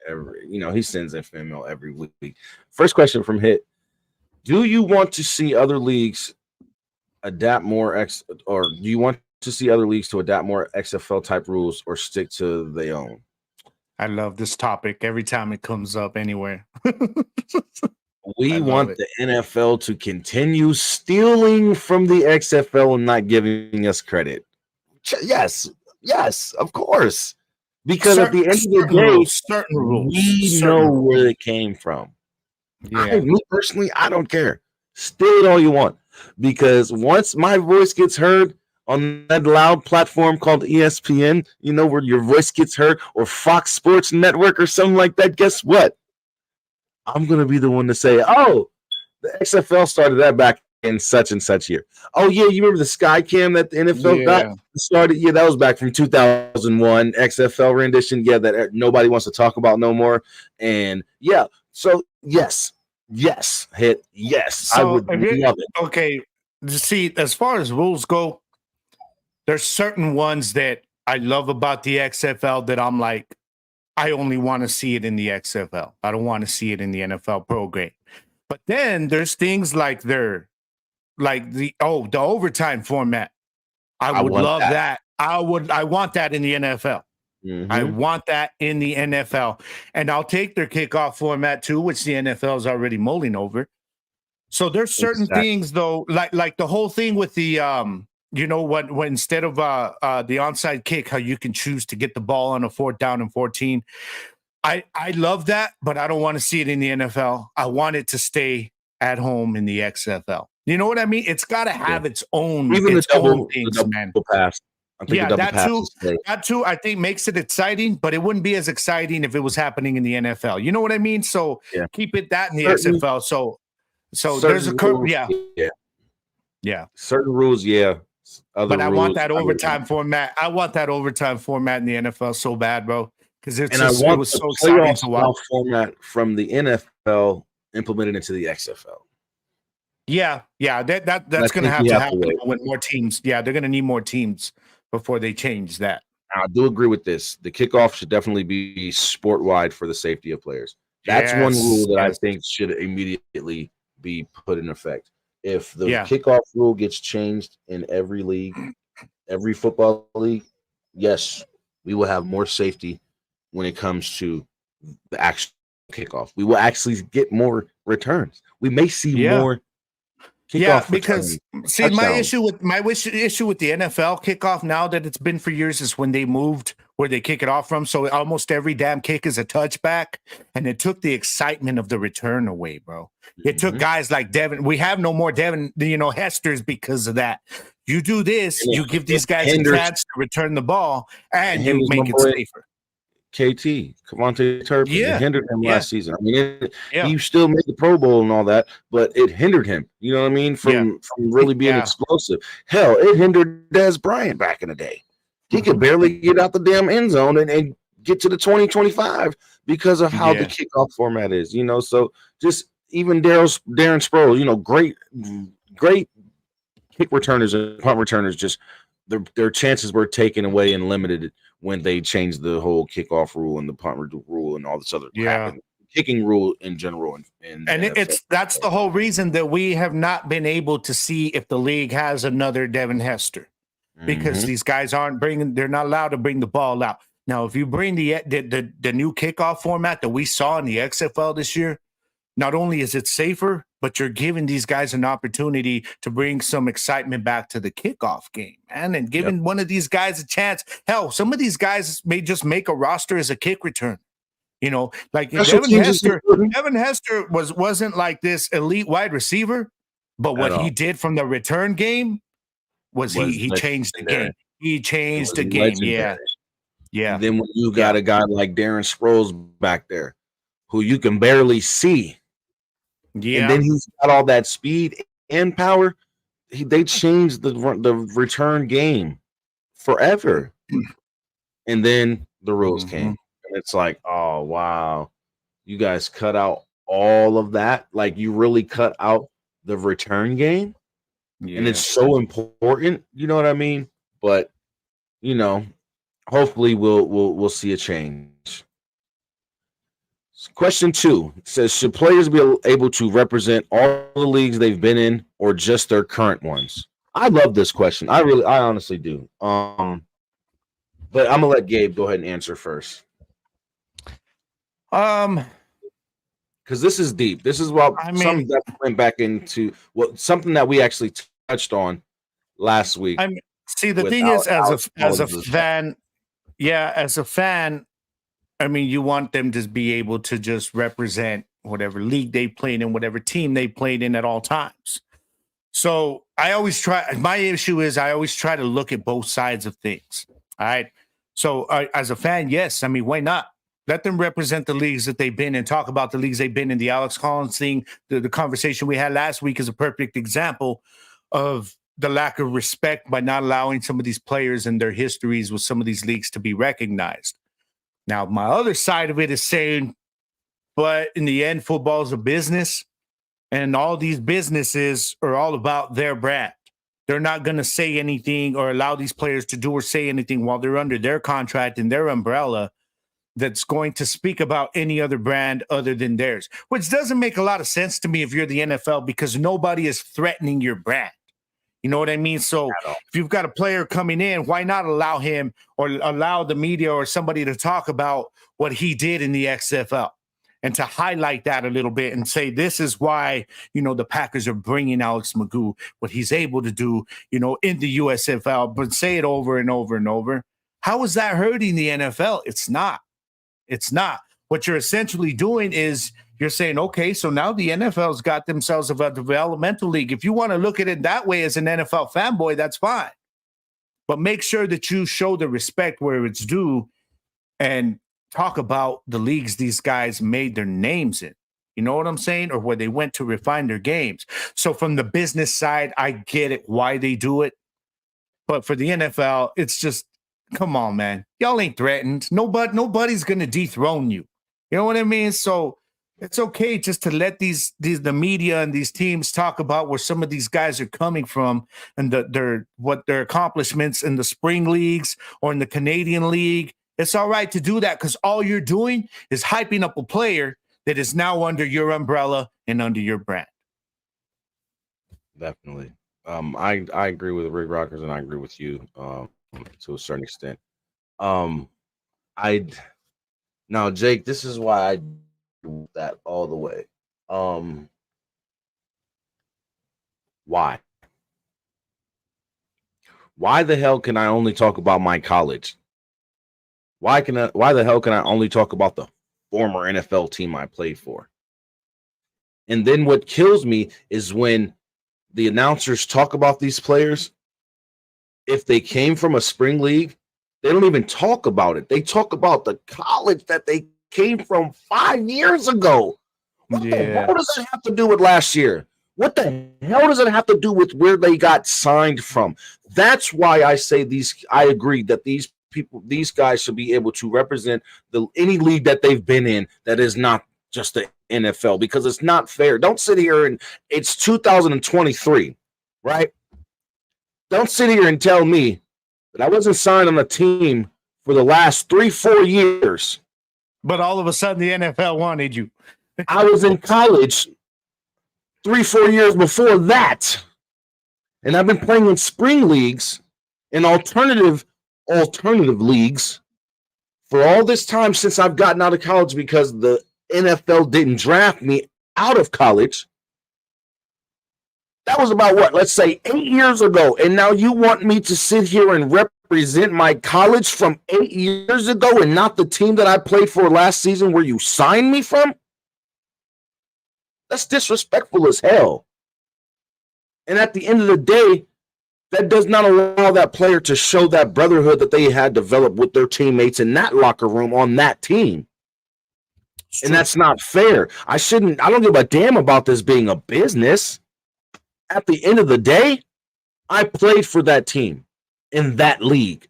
he sends in fan mail every week. First question from Hit. Do you want to see other leagues adapt more or do you want to see other leagues to adapt more XFL type rules or stick to their own? I love this topic every time it comes up anywhere. We want the NFL to continue stealing from the XFL and not giving us credit. Yes, of course. Because at the end of the day, we know where it came from. Yeah. Me personally, I don't care. Steal it all you want. Because once my voice gets heard on that loud platform called ESPN, where your voice gets heard, or Fox Sports Network or something like that, guess what? I'm going to be the one to say, oh, the XFL started that back in such and such year. Oh yeah, you remember the Sky Cam that the NFL got started? Yeah, that was back from 2001 XFL rendition. Yeah, that nobody wants to talk about no more. And yeah, so yes, hit yes, So I would love it. Okay, see, as far as rules go, there's certain ones that I love about the XFL that I'm like, I only want to see it in the XFL. I don't want to see it in the NFL program. But then there's things like the overtime format. I would love that. I want that in the NFL. I want that in the NFL. And I'll take their kickoff format too, which the NFL is already mulling over. So there's certain things though, like the whole thing with the when instead of the onside kick, how you can choose to get the ball on a 4th down and 14. I love that, but I don't want to see it in the NFL. I want it to stay at home in the XFL. You know what I mean? It's got to have its own, even its the double, own things, the double man. pass. I think that too, I think makes it exciting, but it wouldn't be as exciting if it was happening in the NFL. You know what I mean? So keep it that in the XFL. So there's a curve. Yeah. Certain rules, but I want that overtime format. I want that overtime format in the NFL so bad, bro. Because it was so exciting to watch. Format from the NFL implemented into the XFL. Yeah, that's going to have to happen with more teams. Yeah, they're going to need more teams before they change that. I do agree with this. The kickoff should definitely be sport wide for the safety of players. That's one rule that I think should immediately be put in effect. If the kickoff rule gets changed in every league, every football league, yes, we will have more safety when it comes to the actual kickoff. We will actually get more returns. We may see more. Because see, my issue with the NFL kickoff now that it's been for years is when they moved where they kick it off from. So almost every damn kick is a touchback, and it took the excitement of the return away, bro. It took guys like Devin. We have no more Devin, Hesters because of that. You do this, you give these guys a chance to return the ball, and you make it safer. KT, Cavante Turpin, it hindered him last season. I mean, he still made the Pro Bowl and all that, but it hindered him. You know what I mean? From really being explosive. Hell, it hindered Dez Bryant back in the day. He could barely get out the damn end zone and get to the 20-25 because of how the kickoff format is. So just even Darren Sproles, great kick returners and punt returners, just their chances were taken away and limited when they changed the whole kickoff rule and the punt rule and all this other crap and kicking rule in general. And that's the whole reason that we have not been able to see if the league has another Devin Hester, because these guys they're not allowed to bring the ball out. Now, if you bring the new kickoff format that we saw in the XFL this year, not only is it safer, but you're giving these guys an opportunity to bring some excitement back to the kickoff game, man, and giving one of these guys a chance. Hell, some of these guys may just make a roster as a kick return. Like Devin Hester wasn't like this elite wide receiver, but what he did from the return game was he changed the game. He changed the game. Yeah. And then when you got a guy like Darren Sproles back there, who you can barely see. Yeah. And then he's got all that speed and power. They changed the return game forever. And then the rules came. And it's like, oh, wow. You guys cut out all of that. Like, you really cut out the return game. Yeah. And it's so important. You know what I mean? But, hopefully we'll see a change. Question 2 says, should players be able to represent all the leagues they've been in or just their current ones? I love this question. I honestly do. But I'm gonna let Gabe go ahead and answer first. Because this is deep. This is something that went back into something that we actually touched on last week. The thing is, as a fan, you want them to be able to just represent whatever league they played in, whatever team they played in at all times. So my issue is I always try to look at both sides of things. All right. So as a fan, yes. Why not? Let them represent the leagues that they've been in, talk about the leagues they've been in. The Alex Collins thing, the conversation we had last week is a perfect example of the lack of respect by not allowing some of these players and their histories with some of these leagues to be recognized. Now, my other side of it is saying, but in the end, football is a business, and all these businesses are all about their brand. They're not going to say anything or allow these players to do or say anything while they're under their contract and their umbrella that's going to speak about any other brand other than theirs, which doesn't make a lot of sense to me if you're the NFL, because nobody is threatening your brand. You know what I mean? So if you've got a player coming in, why not allow him or allow the media or somebody to talk about what he did in the XFL and to highlight that a little bit and say, this is why, the Packers are bringing Alex Magoo, what he's able to do, in the USFL, but say it over and over and over. How is that hurting the NFL? It's not. It's not. What you're essentially doing is you're saying, okay, so now the NFL's got themselves a developmental league. If you want to look at it that way as an NFL fanboy, that's fine. But make sure that you show the respect where it's due and talk about the leagues these guys made their names in. You know what I'm saying? Or where they went to refine their games. So from the business side, I get it, why they do it. But for the NFL, it's just, come on, man. Y'all ain't threatened. Nobody's going to dethrone you. You know what I mean? So it's okay just to let the media and these teams talk about where some of these guys are coming from and what their accomplishments in the spring leagues or in the Canadian League. It's all right to do that because all you're doing is hyping up a player that is now under your umbrella and under your brand. Definitely. I agree with Rick Rockers and I agree with you to a certain extent. Now, Jake, this is why I do that all the way. Why? Why the hell can I only talk about my college? Why the hell can I only talk about the former NFL team I played for? And then what kills me is when the announcers talk about these players, if they came from a spring league, they don't even talk about it. They talk about the college that they came from 5 years ago. What the hell does that have to do with last year? What the hell does it have to do with where they got signed from? That's why I say I agree that these guys should be able to represent any league that they've been in that is not just the NFL, because it's not fair. Don't sit here and it's 2023, right? Don't sit here and tell me that I wasn't signed on a team for the last 3-4 years. But all of a sudden the NFL wanted you. I was in college 3-4 years before that. And I've been playing in spring leagues and alternative leagues for all this time since I've gotten out of college, because the NFL didn't draft me out of college. That was about what, let's say 8 years ago. And now you want me to sit here and represent my college from 8 years ago and not the team that I played for last season where you signed me from? That's disrespectful as hell. And at the end of the day, that does not allow that player to show that brotherhood that they had developed with their teammates in that locker room on that team. And that's not fair. I don't give a damn about this being a business. At the end of the day, I played for that team in that league.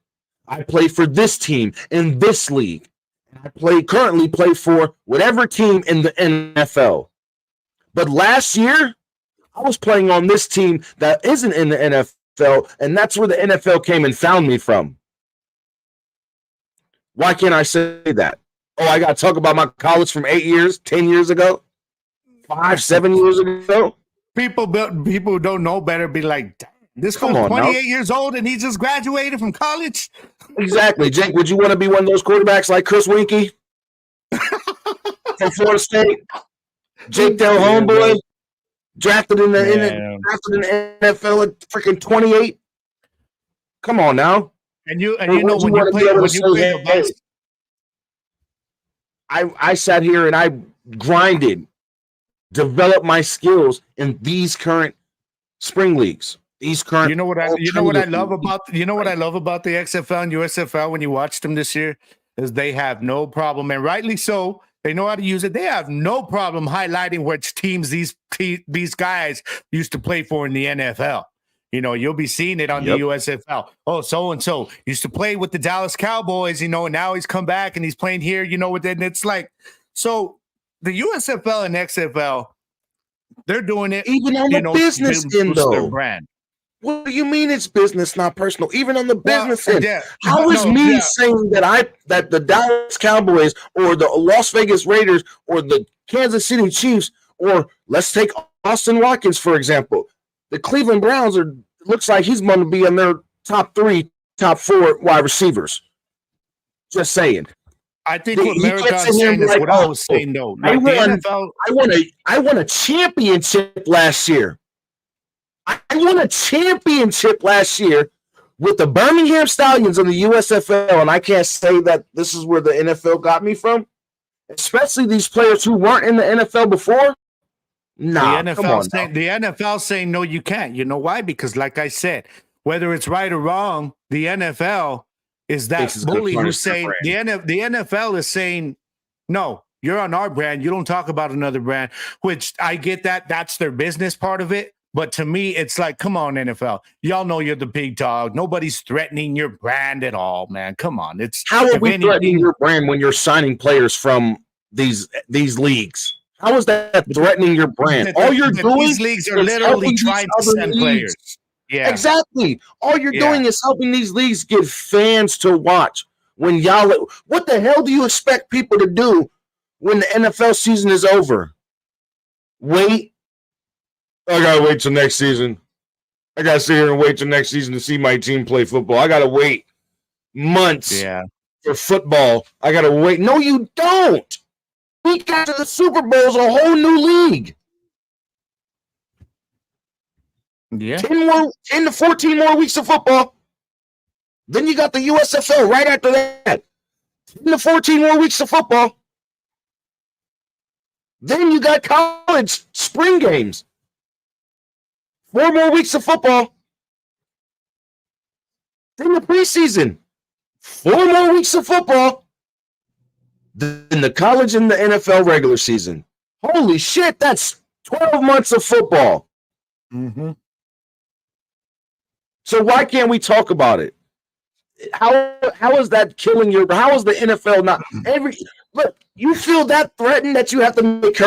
I played for this team in this league. I currently play for whatever team in the NFL. But last year, I was playing on this team that isn't in the NFL, and that's where the NFL came and found me from. Why can't I say that? Oh, I got to talk about my college from 8 years, 10 years ago, 5, 7 years ago. People who don't know better be like, this fool's 28 years old and he just graduated from college. Exactly. Jake, would you want to be one of those quarterbacks like Chris Winkie from Florida State? Jake Del Homeboy, drafted in the NFL at freaking 28. Come on now. And you know when you play I sat here and I grinded, developed my skills in these current spring leagues. These current, you know what I love about the XFL and USFL when you watched them this year, is they have no problem, and rightly so. They know how to use it. They have no problem highlighting which teams these guys used to play for in the NFL. You know, you'll be seeing it on the USFL. Oh, so and so used to play with the Dallas Cowboys. You know, and now he's come back and he's playing here. You know, and it's like so. The USFL and XFL, they're doing it even on the business end, though. Brand. What do you mean it's business, not personal? Even on the business end, how is saying that the Dallas Cowboys or the Las Vegas Raiders or the Kansas City Chiefs, or let's take Austin Watkins for example, the Cleveland Browns looks like he's going to be in their top 3, top 4 wide receivers. Just saying. I think what Marathon's saying is what I was saying though. I won a championship last year. I won a championship last year with the Birmingham Stallions in the USFL, and I can't say that this is where the NFL got me from. Especially these players who weren't in the NFL before. Nah, the NFL saying no, you can't. You know why? Because, like I said, whether it's right or wrong, the NFL is that bully who's saying the NFL is saying no. You're on our brand. You don't talk about another brand. Which I get that. That's their business part of it. But to me, it's like, come on, NFL. Y'all know you're the big dog. Nobody's threatening your brand at all, man. Come on. How are we threatening your brand when you're signing players from these leagues? How is that threatening your brand? All you're doing these leagues are literally trying to send players. Yeah, exactly. All you're doing is helping these leagues get fans to watch. When y'all, what the hell do you expect people to do when the NFL season is over? Wait. I gotta wait till next season. I gotta sit here and wait till next season to see my team play football. I gotta wait months for football. I gotta wait. No, you don't. Week after the Super Bowl is a whole new league. Yeah. 10 to 14 more weeks of football. Then you got the USFL right after that. 10 to 14 more weeks of football. Then you got college spring games. 4 more weeks of football. Then the preseason. 4 more weeks of football. Then the college and the NFL regular season. Holy shit, that's 12 months of football. Mm-hmm. So why can't we talk about it? How is that killing your? How is the NFL not Look, you feel that threatened that you have to make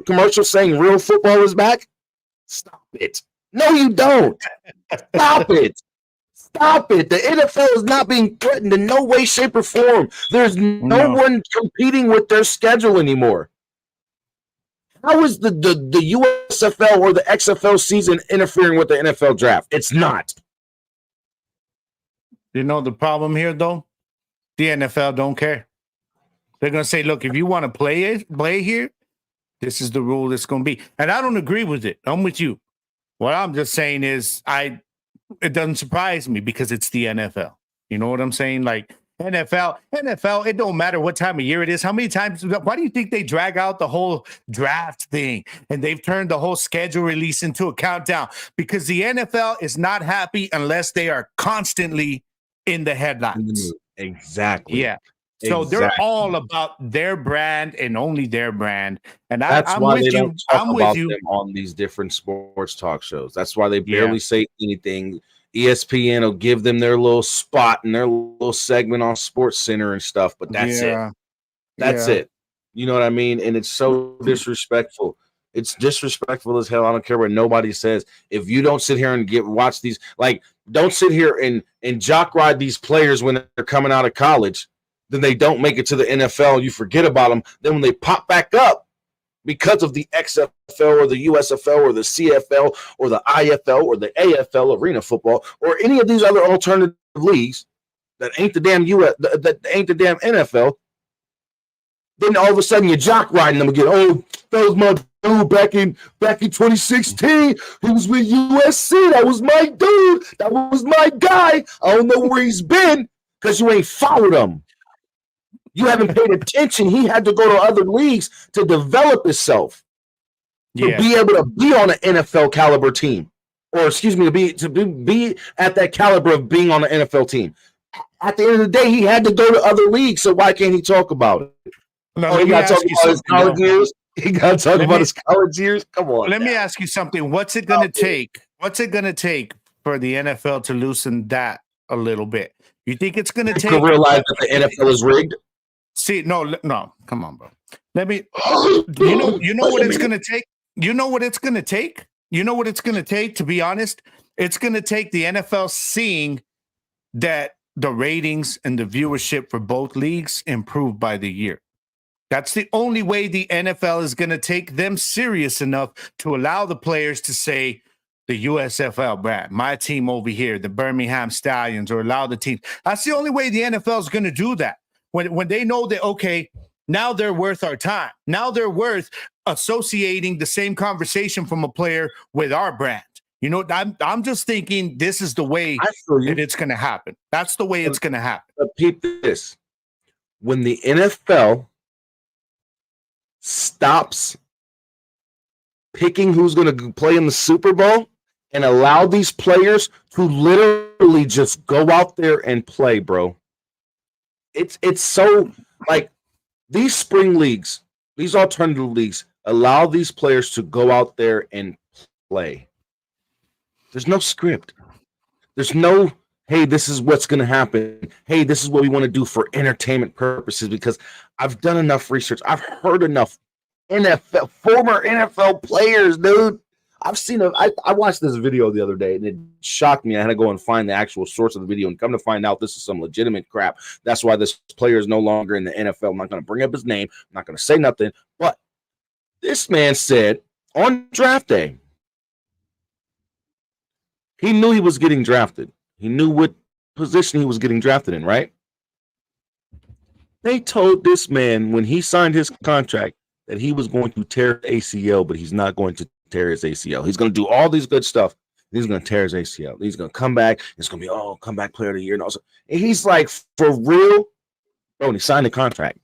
commercials saying real football is back? Stop it. No, you don't. Stop it. Stop it. The NFL is not being threatened in no way, shape, or form. There's no one competing with their schedule anymore. How is the USFL or the XFL season interfering with the NFL draft? It's not. You know the problem here, though? The NFL don't care. They're going to say, look, if you want to play here, this is the rule that's going to be. And I don't agree with it. I'm with you. What I'm just saying is it doesn't surprise me because it's the NFL. You know what I'm saying? Like NFL, it don't matter what time of year it is. How many times? Why do you think they drag out the whole draft thing and they've turned the whole schedule release into a countdown? Because the NFL is not happy unless they are constantly in the headlines. Exactly. Yeah. So they're all about their brand and only their brand. And that's why they don't talk about them on these different sports talk shows. That's why they barely say anything. ESPN will give them their little spot and their little segment on Sports Center and stuff, but that's it. That's it. You know what I mean? And it's so disrespectful. It's disrespectful as hell. I don't care what nobody says. If you don't sit here and watch these, like, don't sit here and jock ride these players when they're coming out of college. Then they don't make it to the NFL. You forget about them. Then when they pop back up because of the XFL or the USFL or the CFL or the IFL or the AFL arena football or any of these other alternative leagues that ain't the damn that ain't the damn NFL, then all of a sudden you're jock riding them again. Oh, that was my dude back in 2016. He was with USC. That was my dude. That was my guy. I don't know where he's been because you ain't followed him. You haven't paid attention. He had to go to other leagues to develop himself to be able to be on an NFL caliber team, or excuse me, to be at that caliber of being on an NFL team. at the end of the day, he had to go to other leagues. So why can't he talk about it? No, He got to talk about his college years. He got to talk about his college years. Come on. Let me ask you something. What's it going to take? What's it going to take for the NFL to loosen that a little bit? You think it's going to take? To realize that the NFL is rigged. See, no, come on, bro. Let me. You know what it's going to take. You know what it's going to take. You know what it's going to take. To be honest, it's going to take the NFL seeing that the ratings and the viewership for both leagues improve by the year. That's the only way the NFL is going to take them serious enough to allow the players to say the USFL brand, my team over here, the Birmingham Stallions, or allow the team. That's the only way the NFL is going to do that. When they know that, okay, now they're worth our time. Now they're worth associating the same conversation from a player with our brand. You know, I'm just thinking this is the way that it's going to happen. That's the way it's going to happen. But peep this. When the NFL stops picking who's going to play in the Super Bowl and allow these players to literally just go out there and play, bro. It's so like these spring leagues, these alternative leagues allow these players to go out there and play. There's no script. There's no, hey, this is what's going to happen. Hey, this is what we want to do for entertainment purposes, because I've done enough research. I've heard enough former NFL players, dude. I've seen I watched this video the other day and it shocked me. I had to go and find the actual source of the video and come to find out this is some legitimate crap. That's why this player is no longer in the NFL. I'm not going to bring up his name. I'm not going to say nothing. But this man said on draft day, he knew he was getting drafted. He knew what position he was getting drafted in, right? They told this man when he signed his contract that he was going to tear ACL, but he's not going to tear his ACL. He's going to do all these good stuff. He's going to tear his ACL. He's going to come back. It's going to be, comeback player of the year. And also, and he's like, for real? Bro, and he signed the contract.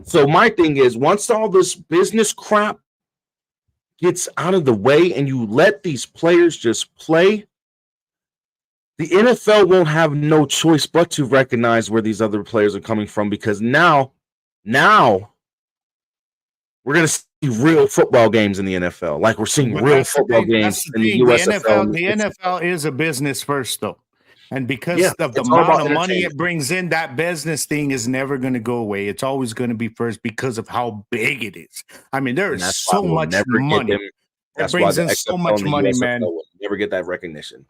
So my thing is, once all this business crap gets out of the way and you let these players just play, the NFL won't have no choice but to recognize where these other players are coming from, because now we're going to see real football games in the NFL. Like we're seeing real football games in the USFL. The NFL is a business first, though. And because of the amount of money it brings in, that business thing is never going to go away. It's always going to be first because of how big it is. I mean, there is so much money. It brings in so much money, man. We'll never get that recognition.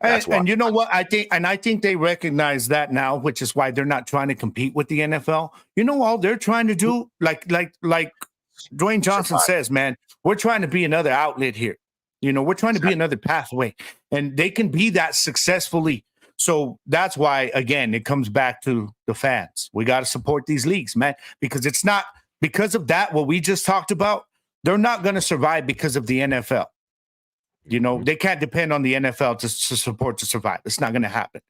And you know what? I think they recognize that now, which is why they're not trying to compete with the NFL. You know, all they're trying to do, like Dwayne Johnson says, man, we're trying to be another outlet here. You know, we're trying to be another pathway, and they can be that successfully. So that's why, again, it comes back to the fans. We got to support these leagues, man, because it's not because of that, what we just talked about, they're not going to survive because of the NFL. You know, they can't depend on the NFL to support to survive. It's not going to happen.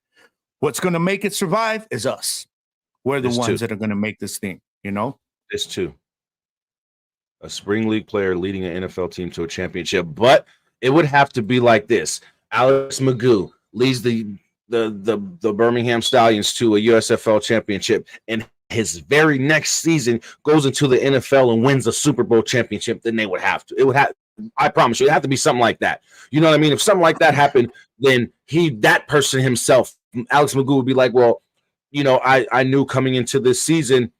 What's going to make it survive is us. We're the ones that are going to make this thing, you know? This too. A spring league player leading an NFL team to a championship, but it would have to be like this. Alex Magoo leads the Birmingham Stallions to a USFL championship, and his very next season goes into the NFL and wins a Super Bowl championship. Then they would have to. It would have. I promise you, it'd have to be something like that. You know what I mean? If something like that happened, then that person himself, Alex Magoo, would be like, well, you know, I knew coming into this season,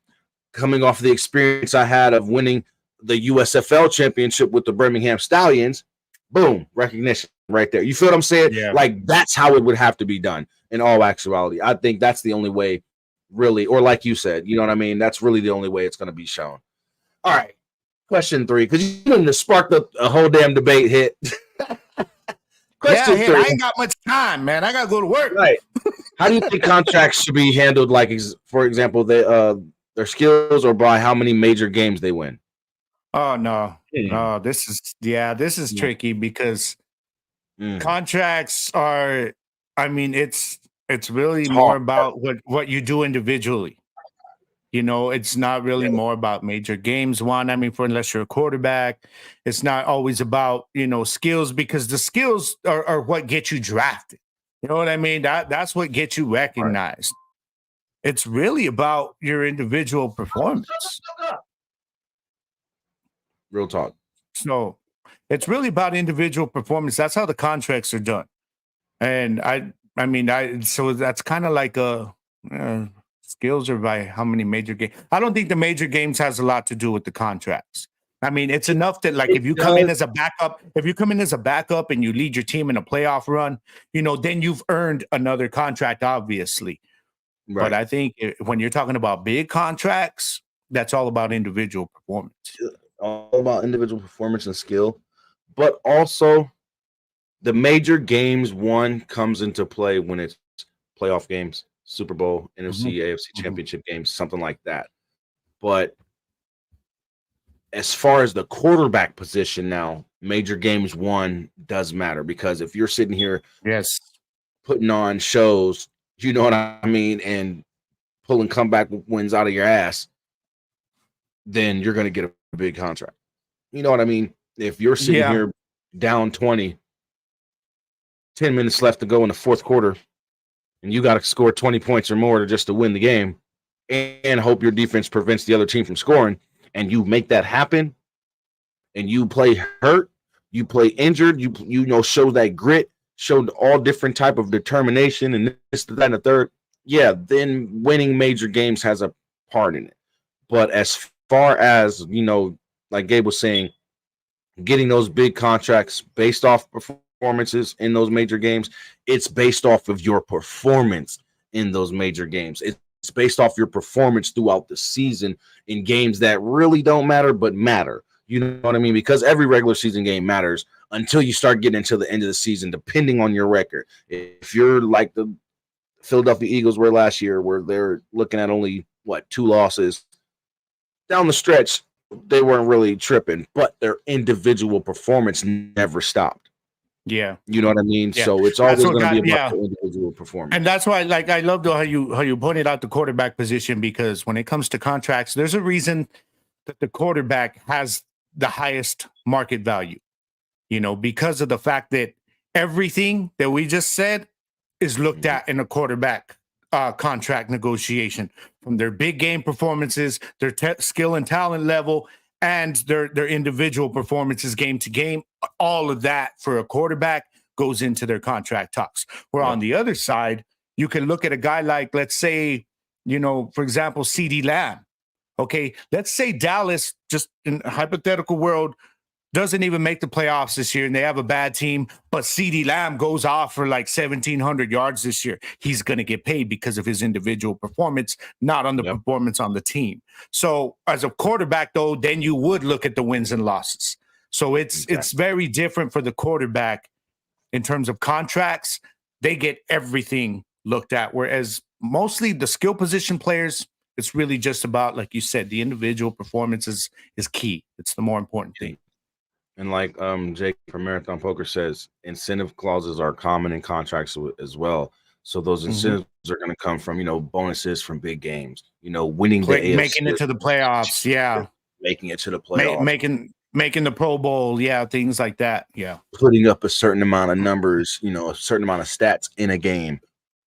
coming off the experience I had of winning the USFL championship with the Birmingham Stallions, boom, recognition right there. You feel what I'm saying? Yeah. Like that's how it would have to be done in all actuality. I think that's the only way, really, or like you said, you know what I mean? That's really the only way it's going to be shown. All right. Question 3, because you didn't spark a whole damn debate hit. Question 3. I ain't got much time, man. I got to go to work. Right. How do you think contracts should be handled? Like, for example, their skills or by how many major games they win? Oh, no. No, this is tricky because contracts are, I mean, it's really more about what you do individually. You know, it's not really more about major games. I mean, unless you're a quarterback, it's not always about, you know, skills, because the skills are what get you drafted. You know what I mean? That's what gets you recognized. Right. It's really about your individual performance. Real talk. So it's really about individual performance. That's how the contracts are done. And so that's kind of like skills are by how many major games. I don't think the major games has a lot to do with the contracts. I mean, it's enough that like if you come in as a backup and you lead your team in a playoff run, then you've earned another contract, obviously. Right. But I think when you're talking about big contracts, that's all about individual performance. All about individual performance and skill, but also the major games comes into play when it's playoff games, Super Bowl, NFC, AFC championship games, something like that. But as far as the quarterback position now, major games does matter, because if you're sitting here putting on shows, you know what I mean, and pulling comeback wins out of your ass, then you're going to get a big contract. You know what I mean? If you're sitting here down 20, 10 minutes left to go in the fourth quarter, and you got to score 20 points or more to win the game and hope your defense prevents the other team from scoring, and you make that happen, and you play hurt, you play injured, show that grit, showed all different type of determination and this, that, and the third, then winning major games has a part in it. But as far as, like Gabe was saying, getting those big contracts based off performances in those major games, it's based off of your performance in those major games. It's based off your performance throughout the season in games that really don't matter but matter. You know what I mean? Because every regular season game matters until you start getting into the end of the season, depending on your record. If you're like the Philadelphia Eagles were last year, where they're looking at only, 2 losses, down the stretch, they weren't really tripping, but their individual performance never stopped. Yeah. You know what I mean? Yeah. So it's always going to be about the individual performance. And that's why, I love how you pointed out the quarterback position, because when it comes to contracts, there's a reason that the quarterback has the highest market value, because of the fact that everything that we just said is looked at in a quarterback contract negotiation, from their big game performances, their skill and talent level, and their individual performances game to game. All of that for a quarterback goes into their contract talks. Where on the other side, you can look at a guy like, let's say, for example, CeeDee Lamb. Okay, let's say Dallas, just in a hypothetical world, doesn't even make the playoffs this year, and they have a bad team, but CeeDee Lamb goes off for 1,700 yards this year. He's going to get paid because of his individual performance, not on the performance on the team. So as a quarterback, though, then you would look at the wins and losses. So it's very different for the quarterback in terms of contracts. They get everything looked at, whereas mostly the skill position players, it's really just about, like you said, the individual performance is key. It's the more important thing. And like Jake from Marathon Poker says, incentive clauses are common in contracts as well. So those incentives are going to come from, bonuses from big games, winning the AFC, making it to the playoffs. Yeah. Making it to the playoffs. Making the Pro Bowl. Yeah. Things like that. Yeah. Putting up a certain amount of numbers, a certain amount of stats in a game.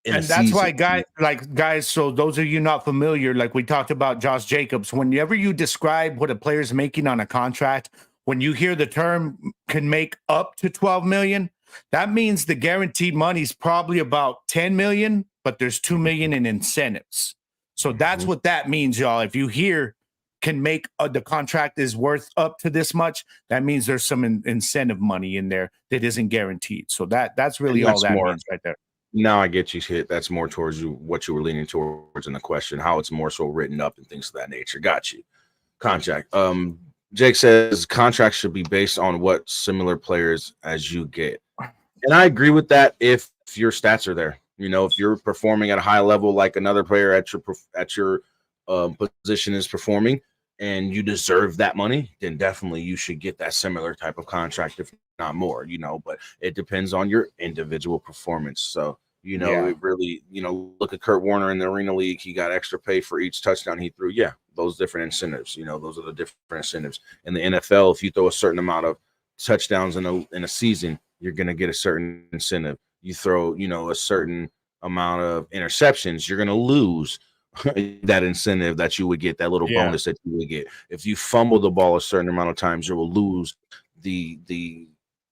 And that's why guys, so those of you not familiar, like we talked about Josh Jacobs, whenever you describe what a player's making on a contract, when you hear the term can make up to 12 million, that means the guaranteed money is probably about 10 million, but there's 2 million in incentives. So that's what that means, y'all. If you hear can make the contract is worth up to this much, that means there's some incentive money in there that isn't guaranteed. So that's really all that means right there. Now I get you hit. That's more towards what you were leaning towards in the question, how it's more so written up and things of that nature. Got you. Contract. Jake says contracts should be based on what similar players as you get. And I agree with that if your stats are there. If you're performing at a high level like another player at your position is performing and you deserve that money, then definitely you should get that similar type of contract, if not more, but it depends on your individual performance. So, it really, look at Kurt Warner in the Arena League. He got extra pay for each touchdown he threw. Yeah, those different incentives, those are the different incentives. In the NFL, if you throw a certain amount of touchdowns in a season, you're going to get a certain incentive. you throw, a certain amount of interceptions, you're going to lose that incentive that you would get, that little bonus that you would get. If you fumble the ball a certain amount of times, you will lose the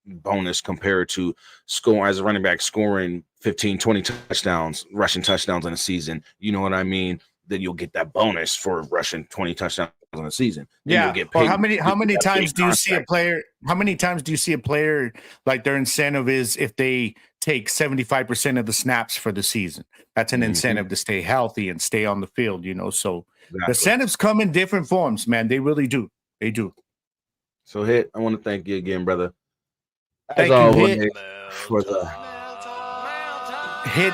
bonus compared to score as a running back scoring 15, 20 touchdowns, rushing touchdowns in a season. You know what I mean? Then you'll get that bonus for rushing 20 touchdowns in a season. Then you'll get paid. Or how many times do you see a player? How many times do you see a player like their incentive is if they take 75% of the snaps for the season? That's an incentive to stay healthy and stay on the field, So the incentives come in different forms, man. They really do. They do. So Hit, I want to thank you again, brother. Thank you, Hit, for the Hit.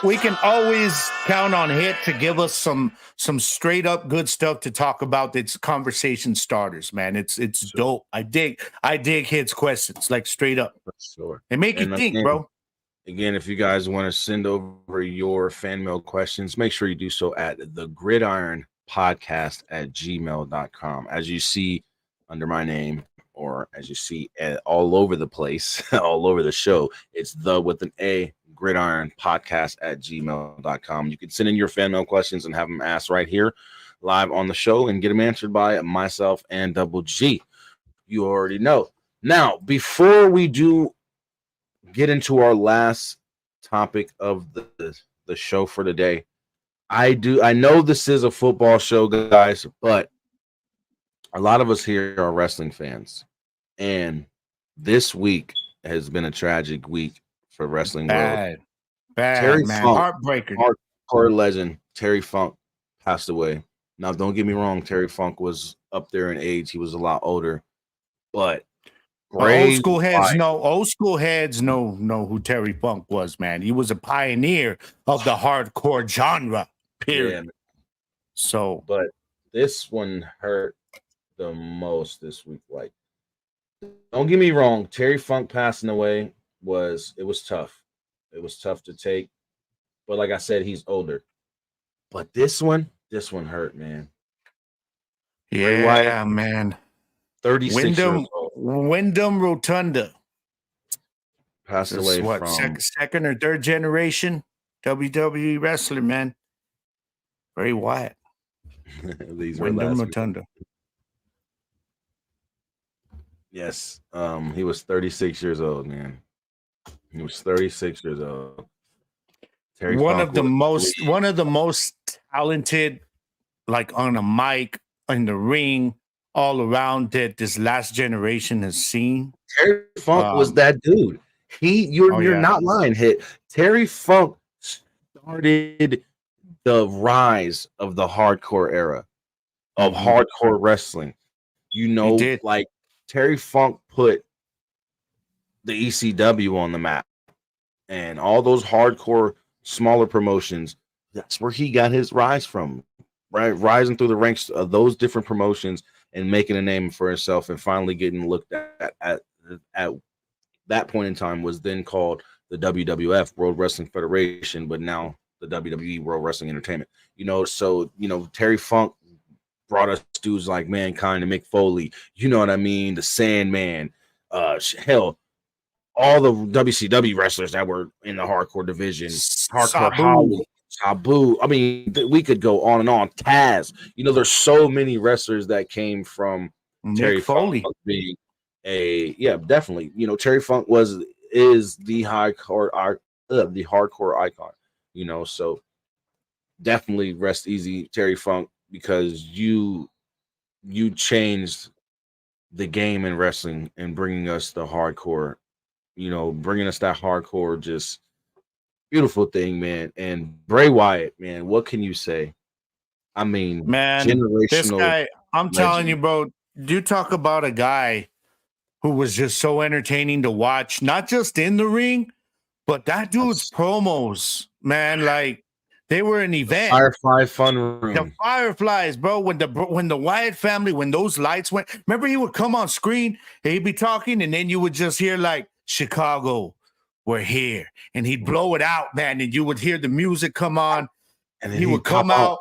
We can always count on Hit to give us some straight up good stuff to talk about. It's conversation starters, man. It's dope. I dig Hit's questions, like straight up. Sure. They make you think, bro. Again, if you guys want to send over your fan mail questions, make sure you do so at the Gridiron Podcast at gmail.com. As you see under my name, or as you see all over the place, all over the show, it's the with an A, Gridiron Podcast at gmail.com. You can send in your fan mail questions and have them asked right here live on the show and get them answered by myself and Double G. You already know. Now, before we do get into our last topic of the show for today, I know this is a football show, guys, but a lot of us here are wrestling fans, and this week has been a tragic week for wrestling world. Bad, Terry man. Funk, Heartbreaker. Hardcore legend Terry Funk passed away. Now, don't get me wrong, Terry Funk was up there in age. He was a lot older, but old school heads know who Terry Funk was, man. He was a pioneer of the hardcore genre, period. Yeah. So, but this one hurt the most this week. Like, don't get me wrong, Terry Funk passing away was tough. It was tough to take. But like I said, he's older. But this one hurt, man. Yeah, man. 36 years old. Wyndham Rotunda Passed away from second or third generation WWE wrestler, man. Very Wyatt. Wyndham Rotunda. Yes. He was 36 years old, man. He was 36 years old. Terry one of the most talented, like on a mic, in the ring, all around that this last generation has seen. Terry Funk was that dude. You're not lying, Hit. Terry Funk started the rise of the hardcore era of hardcore wrestling. Like Terry Funk put the ECW on the map, and all those hardcore smaller promotions. That's where he got his rise from, right? Rising through the ranks of those different promotions and making a name for himself, and finally getting looked at that point in time was then called the WWF, World Wrestling Federation, but now the WWE, World Wrestling Entertainment. So Terry Funk brought us dudes like Mankind and Mick Foley. You know what I mean? The Sandman, hell, all the WCW wrestlers that were in the hardcore division, Sabu. I mean, we could go on and on. Taz. There's so many wrestlers that came from Terry Foley being definitely. Terry Funk is the hardcore icon. So definitely rest easy, Terry Funk, because you changed the game in wrestling and bringing us the hardcore. Bringing us that hardcore, just beautiful thing, man. And Bray Wyatt, man, what can you say? I mean, man, generational. This guy, I'm legend. telling you, bro, you talk about a guy who was just so entertaining to watch, not just in the ring, but that dude's promos, man, like they were an event. Firefly Fun Room. The Fireflies, bro. When the Wyatt family, when those lights went, remember he would come on screen, and he'd be talking, and then you would just hear like Chicago, we're here, and he'd blow it out, man, and you would hear the music come on, and he would come out.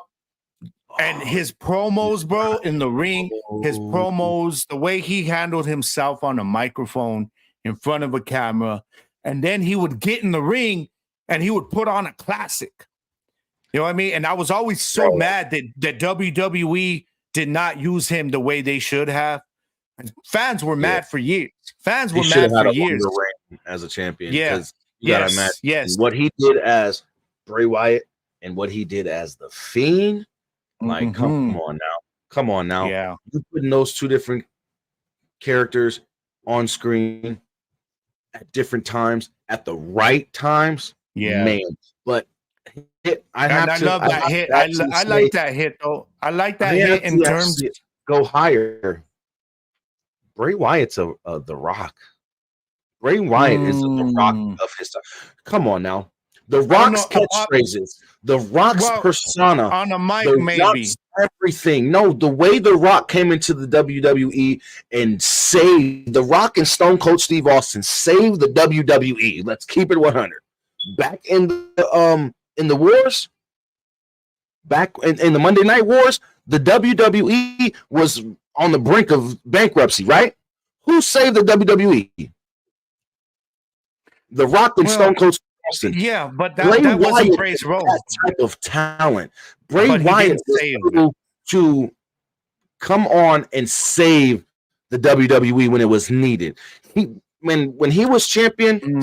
And his promos, bro, in the ring, his promos, the way he handled himself on a microphone in front of a camera, and then he would get in the ring and he would put on a classic. You know what I mean? And I was always so mad that WWE did not use him the way they should have. And fans were mad for years. Fans were mad for years. As a champion, because you gotta imagine what he did as Bray Wyatt and what he did as the Fiend. Like, come on now. Yeah, you putting those two different characters on screen at different times at the right times. Yeah, man. But I love that hit. I like that hit though. I like that hit in terms go higher. Bray Wyatt's The Rock. Bray Wyatt is the Rock of his time. Come on now. The Rock's catchphrases, The Rock's persona, on a mic, maybe Rock's everything. No, the way The Rock came into the WWE and saved The Rock and Stone Cold Steve Austin saved the WWE. Let's keep it 100. Back in the wars, back in the Monday Night Wars, the WWE was on the brink of bankruptcy, right? Who saved the WWE? The Rock and Stone Cold Steve Austin. Yeah, but that wasn't Bray's role. That type of talent. Bray Wyatt was able to come on and save the WWE when it was needed. When he was champion,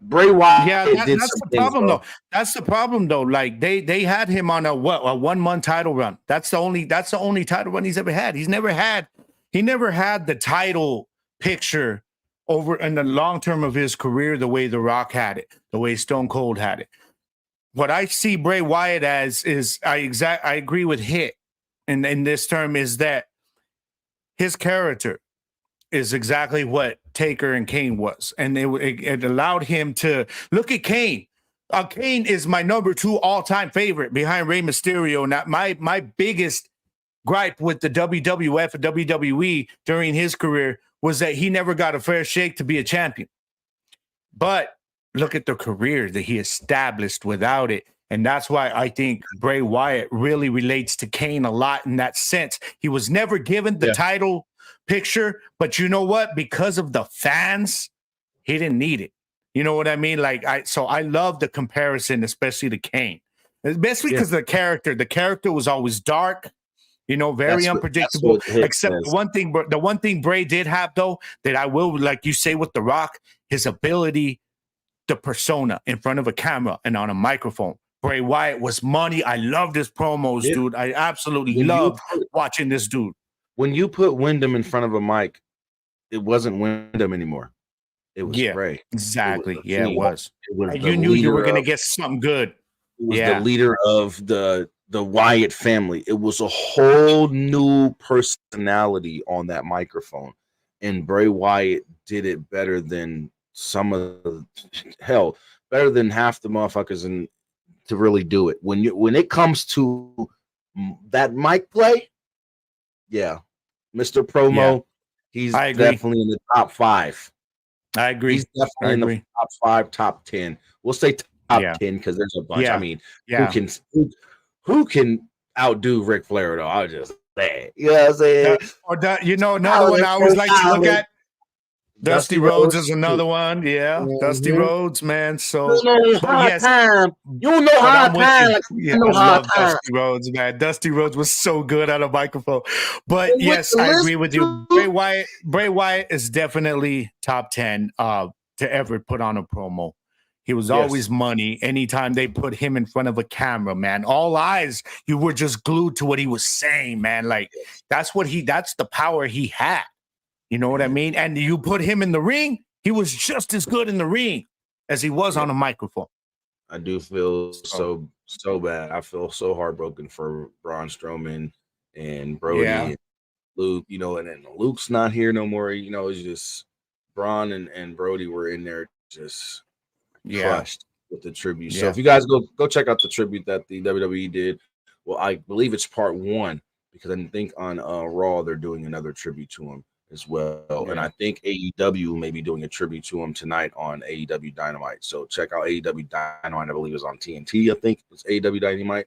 Bray Wyatt. Yeah, that's the problem though. That's the problem though. Like they had him on a 1 month title run. That's the only title run he's ever had. He never had the title picture over in the long term of his career the way The Rock had it, the way Stone Cold had it. What I see Bray Wyatt as is I agree with Hit in this term is that his character is exactly what Taker and Kane was. And it allowed him to look at Kane. Kane is my number 2 all-time favorite behind Rey Mysterio. And my biggest gripe with the WWF and WWE during his career was that he never got a fair shake to be a champion. But look at the career that he established without it. And that's why I think Bray Wyatt really relates to Kane a lot in that sense. He was never given the title picture, but you know what? Because of the fans, he didn't need it. You know what I mean? So I love the comparison, especially to Kane. Especially because the character was always dark. Very unpredictable. Except the one thing Bray did have, though, that I will, like you say with The Rock, his ability, the persona in front of a camera and on a microphone. Bray Wyatt was money. I loved his promos, dude. I absolutely loved watching this dude. When you put Wyndham in front of a mic, it wasn't Wyndham anymore. It was Bray. Exactly. It was. You knew you were going to get something good. It was the leader of the Wyatt family. It was a whole new personality on that microphone. And Bray Wyatt did it better than better than half the motherfuckers to really do it. When it comes to that mic play, Mr. Promo, he's definitely in the top 5. I agree. He's definitely in the top 5, top 10. We'll say top 10 because there's a bunch. I mean, who can outdo Ric Flair though? I was just saying. You know what I'm saying? Another one I always like to look at. Dusty Rhodes is another one. Yeah, Dusty Rhodes, man. So you know how time. I love Dusty Rhodes, man. Dusty Rhodes was so good on a microphone. But yes, I agree with you. Bray Wyatt is definitely top 10 to ever put on a promo. He was always money. Anytime they put him in front of a camera, man, all eyes, you were just glued to what he was saying, man. Like that's the power he had. You know what I mean? And you put him in the ring, he was just as good in the ring as he was on a microphone. I do feel so bad. I feel so heartbroken for Braun Strowman and Brody and Luke, and then Luke's not here no more. It's just Braun and Brody were in there just crushed with the tribute. So if you guys go check out the tribute that the WWE did, well, I believe it's part 1 because I think on Raw they're doing another tribute to him as well. And I think AEW may be doing a tribute to him tonight on AEW Dynamite. So check out AEW Dynamite. I believe it's on TNT. I think it's AEW Dynamite,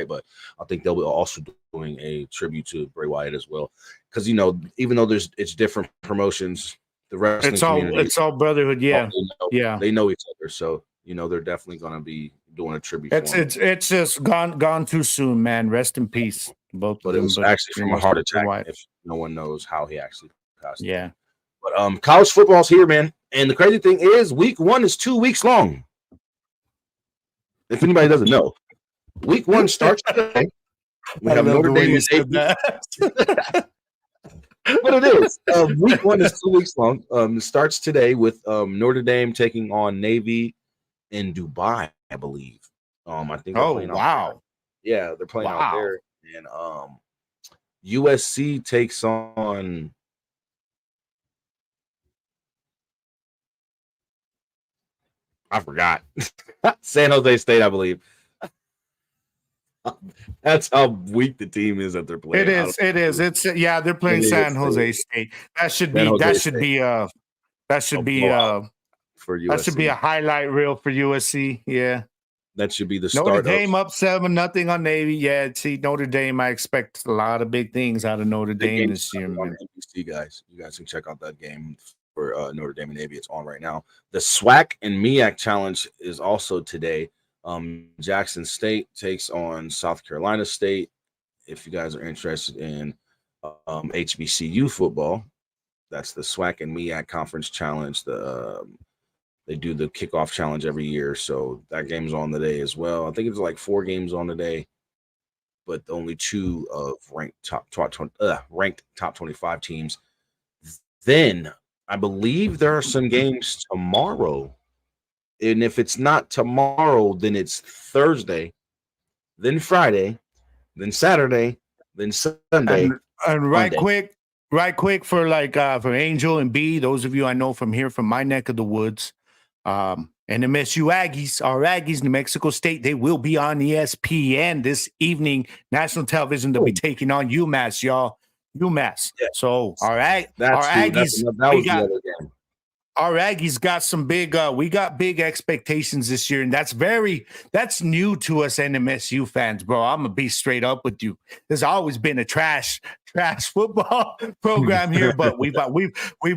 but I think they'll be also doing a tribute to Bray Wyatt as well. Because even though it's different promotions the wrestling community. It's all brotherhood. Yeah. They know each other. So, they're definitely going to be doing a tribute for him. It's just gone too soon, man. Rest in peace, both but of them. It was actually from a heart attack, if no one knows how he actually passed. Yeah. But college football's here, man. And the crazy thing is week 1 is 2 weeks long. If anybody doesn't know, week 1 starts today. We have Notre Dame and But it is. Week 1 is 2 weeks long. It starts today with Notre Dame taking on Navy in Dubai, I believe. I think. Oh, wow. Yeah, they're playing out there. And USC takes on. I forgot. San Jose State, I believe. That's how weak the team is that they're playing. It is. They're playing San Jose State. That should be for USC. That should be a highlight reel for USC. Yeah. That should be the start. Notre Dame up 7-0 on Navy. Yeah, see, Notre Dame, I expect a lot of big things out of Notre Dame this year, man. NBC, guys. You guys can check out that game for Notre Dame and Navy. It's on right now. The SWAC and MEAC Challenge is also today. Jackson State takes on South Carolina State. If you guys are interested in HBCU football, that's the SWAC and MEAC Conference Challenge. They do the Kickoff Challenge every year, so that game's on the day as well. I think it's like 4 games on the day, but only 2 of ranked top 25 teams. Then I believe there are some games tomorrow. And if it's not tomorrow, then it's Thursday, then Friday, then Saturday, then Sunday. And right quick for for Angel and B, those of you I know from here, from my neck of the woods, NMSU Aggies, our Aggies, New Mexico State, they will be on ESPN this evening, national television. They'll be taking on UMass, y'all. UMass. Yeah. So our Aggies, our Aggies got some big, we got big expectations this year, and that's new to us NMSU fans, bro. I'm gonna be straight up with you. There's always been a trash football program here, but we've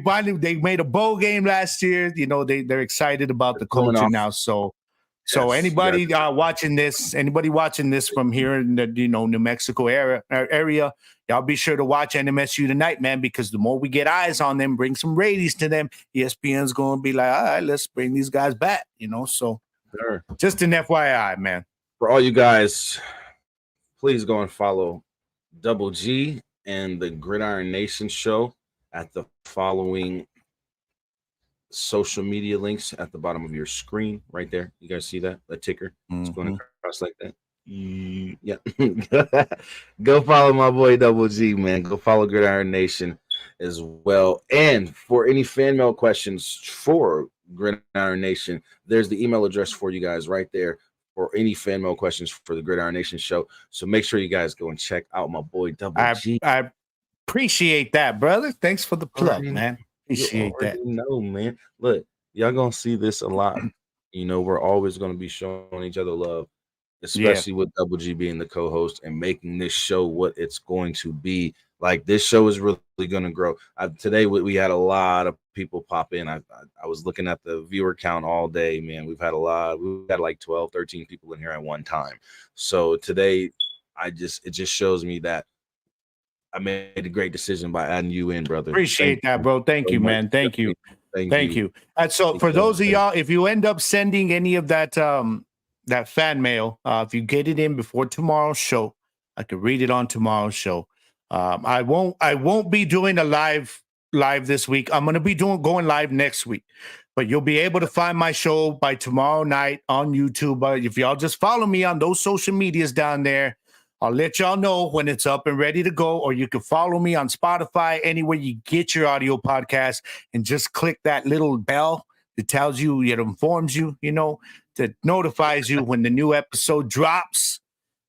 finally, they made a bowl game last year. They're excited about the culture now. So anybody watching this from here in the New Mexico area, y'all be sure to watch NMSU tonight, man, because the more we get eyes on them, bring some ratings to them, ESPN's going to be like, all right, let's bring these guys back, So sure. Just an FYI, man. For all you guys, please go and follow Double G and the Gridiron Nation show at the following social media links at the bottom of your screen right there. You guys see that ticker? It's going across like that. Yeah. Go follow my boy Double G, man. Go follow Gridiron Nation as well. And for any fan mail questions for Gridiron Nation, there's the email address for you guys right there for any fan mail questions for the Gridiron Nation show. So make sure you guys go and check out my boy Double G. I appreciate that, brother. Thanks for the plug, man. Appreciate that. No, man. Look, y'all gonna see this a lot. We're always gonna be showing each other love, especially with Double G being the co-host and making this show what it's going to be. Like, this show is really gonna grow. Today we had a lot of people pop in. I was looking at the viewer count all day, man. We've had like 12, 13 people in here at one time. So today, it just shows me that I made a great decision by adding you in, brother. Appreciate that, bro. Thank you, man. Thank you. Thank you. And so for those of y'all, if you end up sending any of that that fan mail, if you get it in before tomorrow's show, I can read it on tomorrow's show. I won't be doing a live this week. I'm gonna be going live next week. But you'll be able to find my show by tomorrow night on YouTube. If y'all just follow me on those social medias down there, I'll let y'all know when it's up and ready to go, or you can follow me on Spotify, anywhere you get your audio podcast, and just click that little bell that tells you, it informs you, that notifies you when the new episode drops.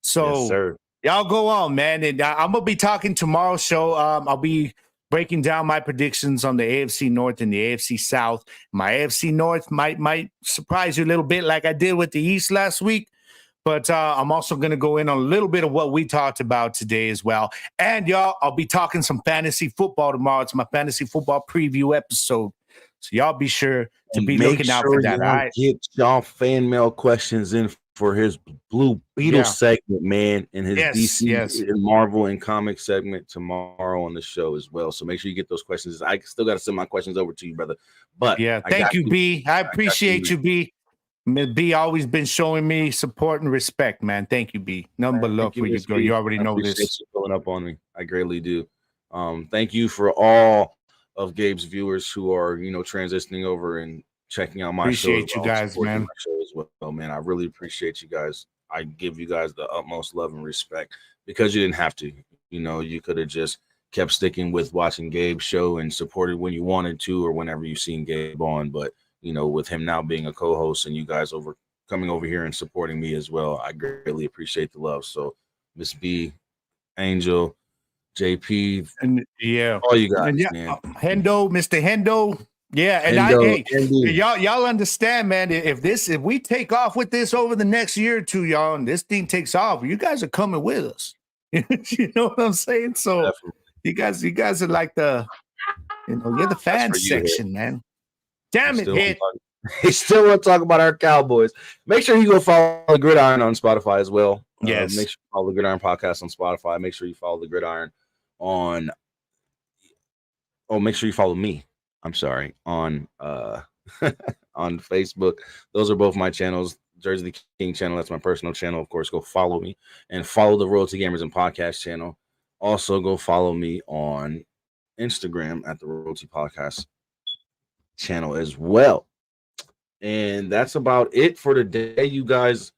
So yes, sir. Y'all go on, man. And I'm going to be talking tomorrow's show. I'll be breaking down my predictions on the AFC North and the AFC South. My AFC North might surprise you a little bit like I did with the East last week. But I'm also going to go in on a little bit of what we talked about today as well. And y'all, I'll be talking some fantasy football tomorrow. It's my fantasy football preview episode. So y'all be sure to be looking out for that. All right. Get y'all fan mail questions in for his Blue Beetle segment, man, and his DC and Marvel and comic segment tomorrow on the show as well. So make sure you get those questions. I still got to send my questions over to you, brother. But thank you, B. I appreciate you, B. B always been showing me support and respect, man. Thank you, B. Nothing but love for you, girl. You already know this. You going up on me. I greatly do. Thank you for all of Gabe's viewers who are, transitioning over and checking out my show. Appreciate you guys, man. My show as well, man. I really appreciate you guys. I give you guys the utmost love and respect because you didn't have to. You could have just kept sticking with watching Gabe's show and supported when you wanted to or whenever you seen Gabe on. But, with him now being a co-host and you guys coming over here and supporting me as well, I greatly appreciate the love. So, Miss B, Angel, JP, and all you guys, man. Hendo, Mr. Hendo. Yeah, and y'all understand, man. If we take off with this over the next year or two, y'all, and this thing takes off, you guys are coming with us. You know what I'm saying? So definitely. you guys are like you're the fan section, man. Damn it, Hit. He still want to talk about our Cowboys. Make sure you go follow the Gridiron on Spotify as well. Yes. Make sure you follow the Gridiron podcast on Spotify. Make sure you follow the Gridiron on. Oh, make sure you follow me. I'm sorry, on on Facebook. Those are both my channels. Jersey the King channel, that's my personal channel. Of course, go follow me and follow the Royalty Gamers and Podcast channel. Also, go follow me on Instagram at the Royalty Podcast channel as well. And that's about it for today, you guys.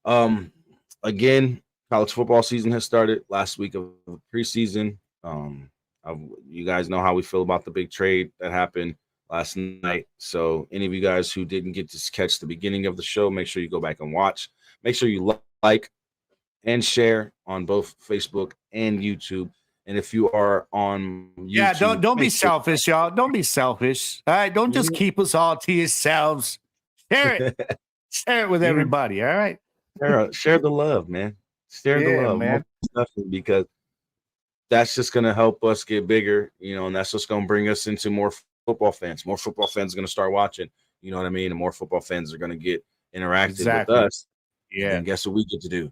Again, college football season has started last week of preseason. You guys know how we feel about the big trade that happened last night. So any of you guys who didn't get to catch the beginning of the show, make sure you go back and watch. Make sure you like and share on both Facebook and YouTube. And if you are on YouTube, don't be selfish, y'all. Don't be selfish. All right, don't just keep us all to yourselves. Share it. Share it with everybody. All right. Share the love, man. Share the love, man. Because that's just going to help us get bigger, and that's just going to bring us into more football fans. More football fans are going to start watching, you know what I mean? And more football fans are going to get interactive with us. Yeah. And guess what we get to do?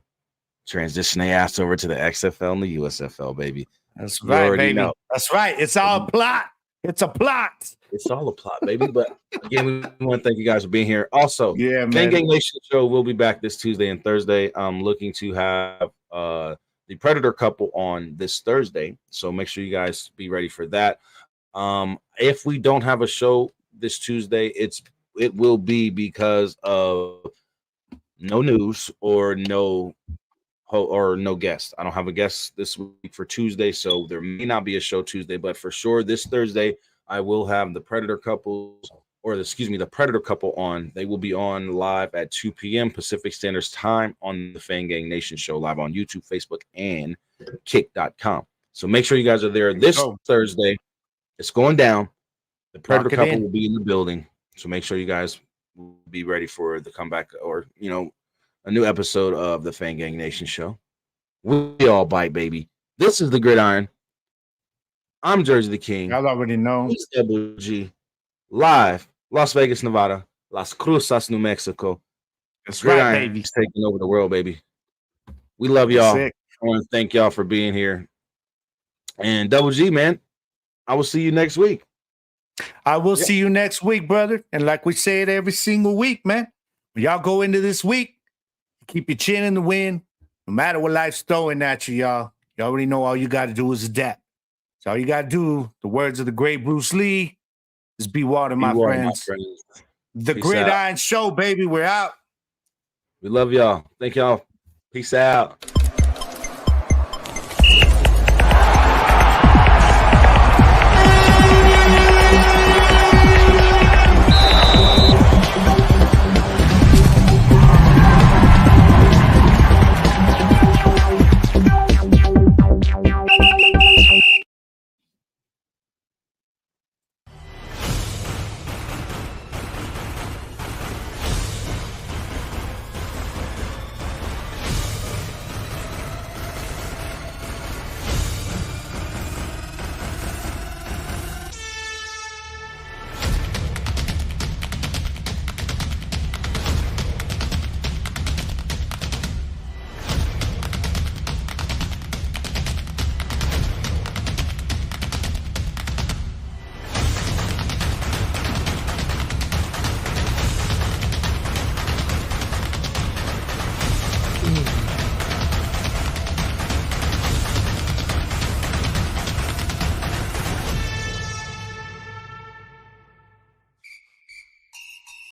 Transition their ass over to the XFL and the USFL, baby. That's right, baby. Know. That's right. It's all a plot. It's a plot. It's all a plot, baby. But again, we want to thank you guys for being here. Also, Gang Nation Show will be back this Tuesday and Thursday. I'm looking to have the Predator couple on this Thursday. So make sure you guys be ready for that. If we don't have a show this Tuesday, it will be because of no news or no guest. I don't have a guest this week for Tuesday, so there may not be a show Tuesday, but for sure this Thursday I will have the Predator couple on. They will be on live at 2 p.m. Pacific Standard Time on the Fan Gang Nation Show, live on YouTube, Facebook, and Kick.com. So make sure you guys are there this Thursday. It's going down. The Predator couple will be in the building, so make sure you guys will be ready for the comeback or a new episode of the Fan Gang Nation Show. We all bite, baby. This is the Gridiron. I'm Jersey the King. Y'all already know. It's WG. Live, Las Vegas, Nevada. Las Cruces, New Mexico. That's Gridiron right, baby. is taking over the world, baby. We love y'all. I want to thank y'all for being here. And Double G, man, I will see you next week. I will see you next week, brother. And like we say it every single week, man, when y'all go into this week, keep your chin in the wind. No matter what life's throwing at you, y'all. You already know all you got to do is adapt. So all you got to do, the words of the great Bruce Lee, is be water, my friends. The Gridiron Show, baby. We're out. We love y'all. Thank y'all. Peace out.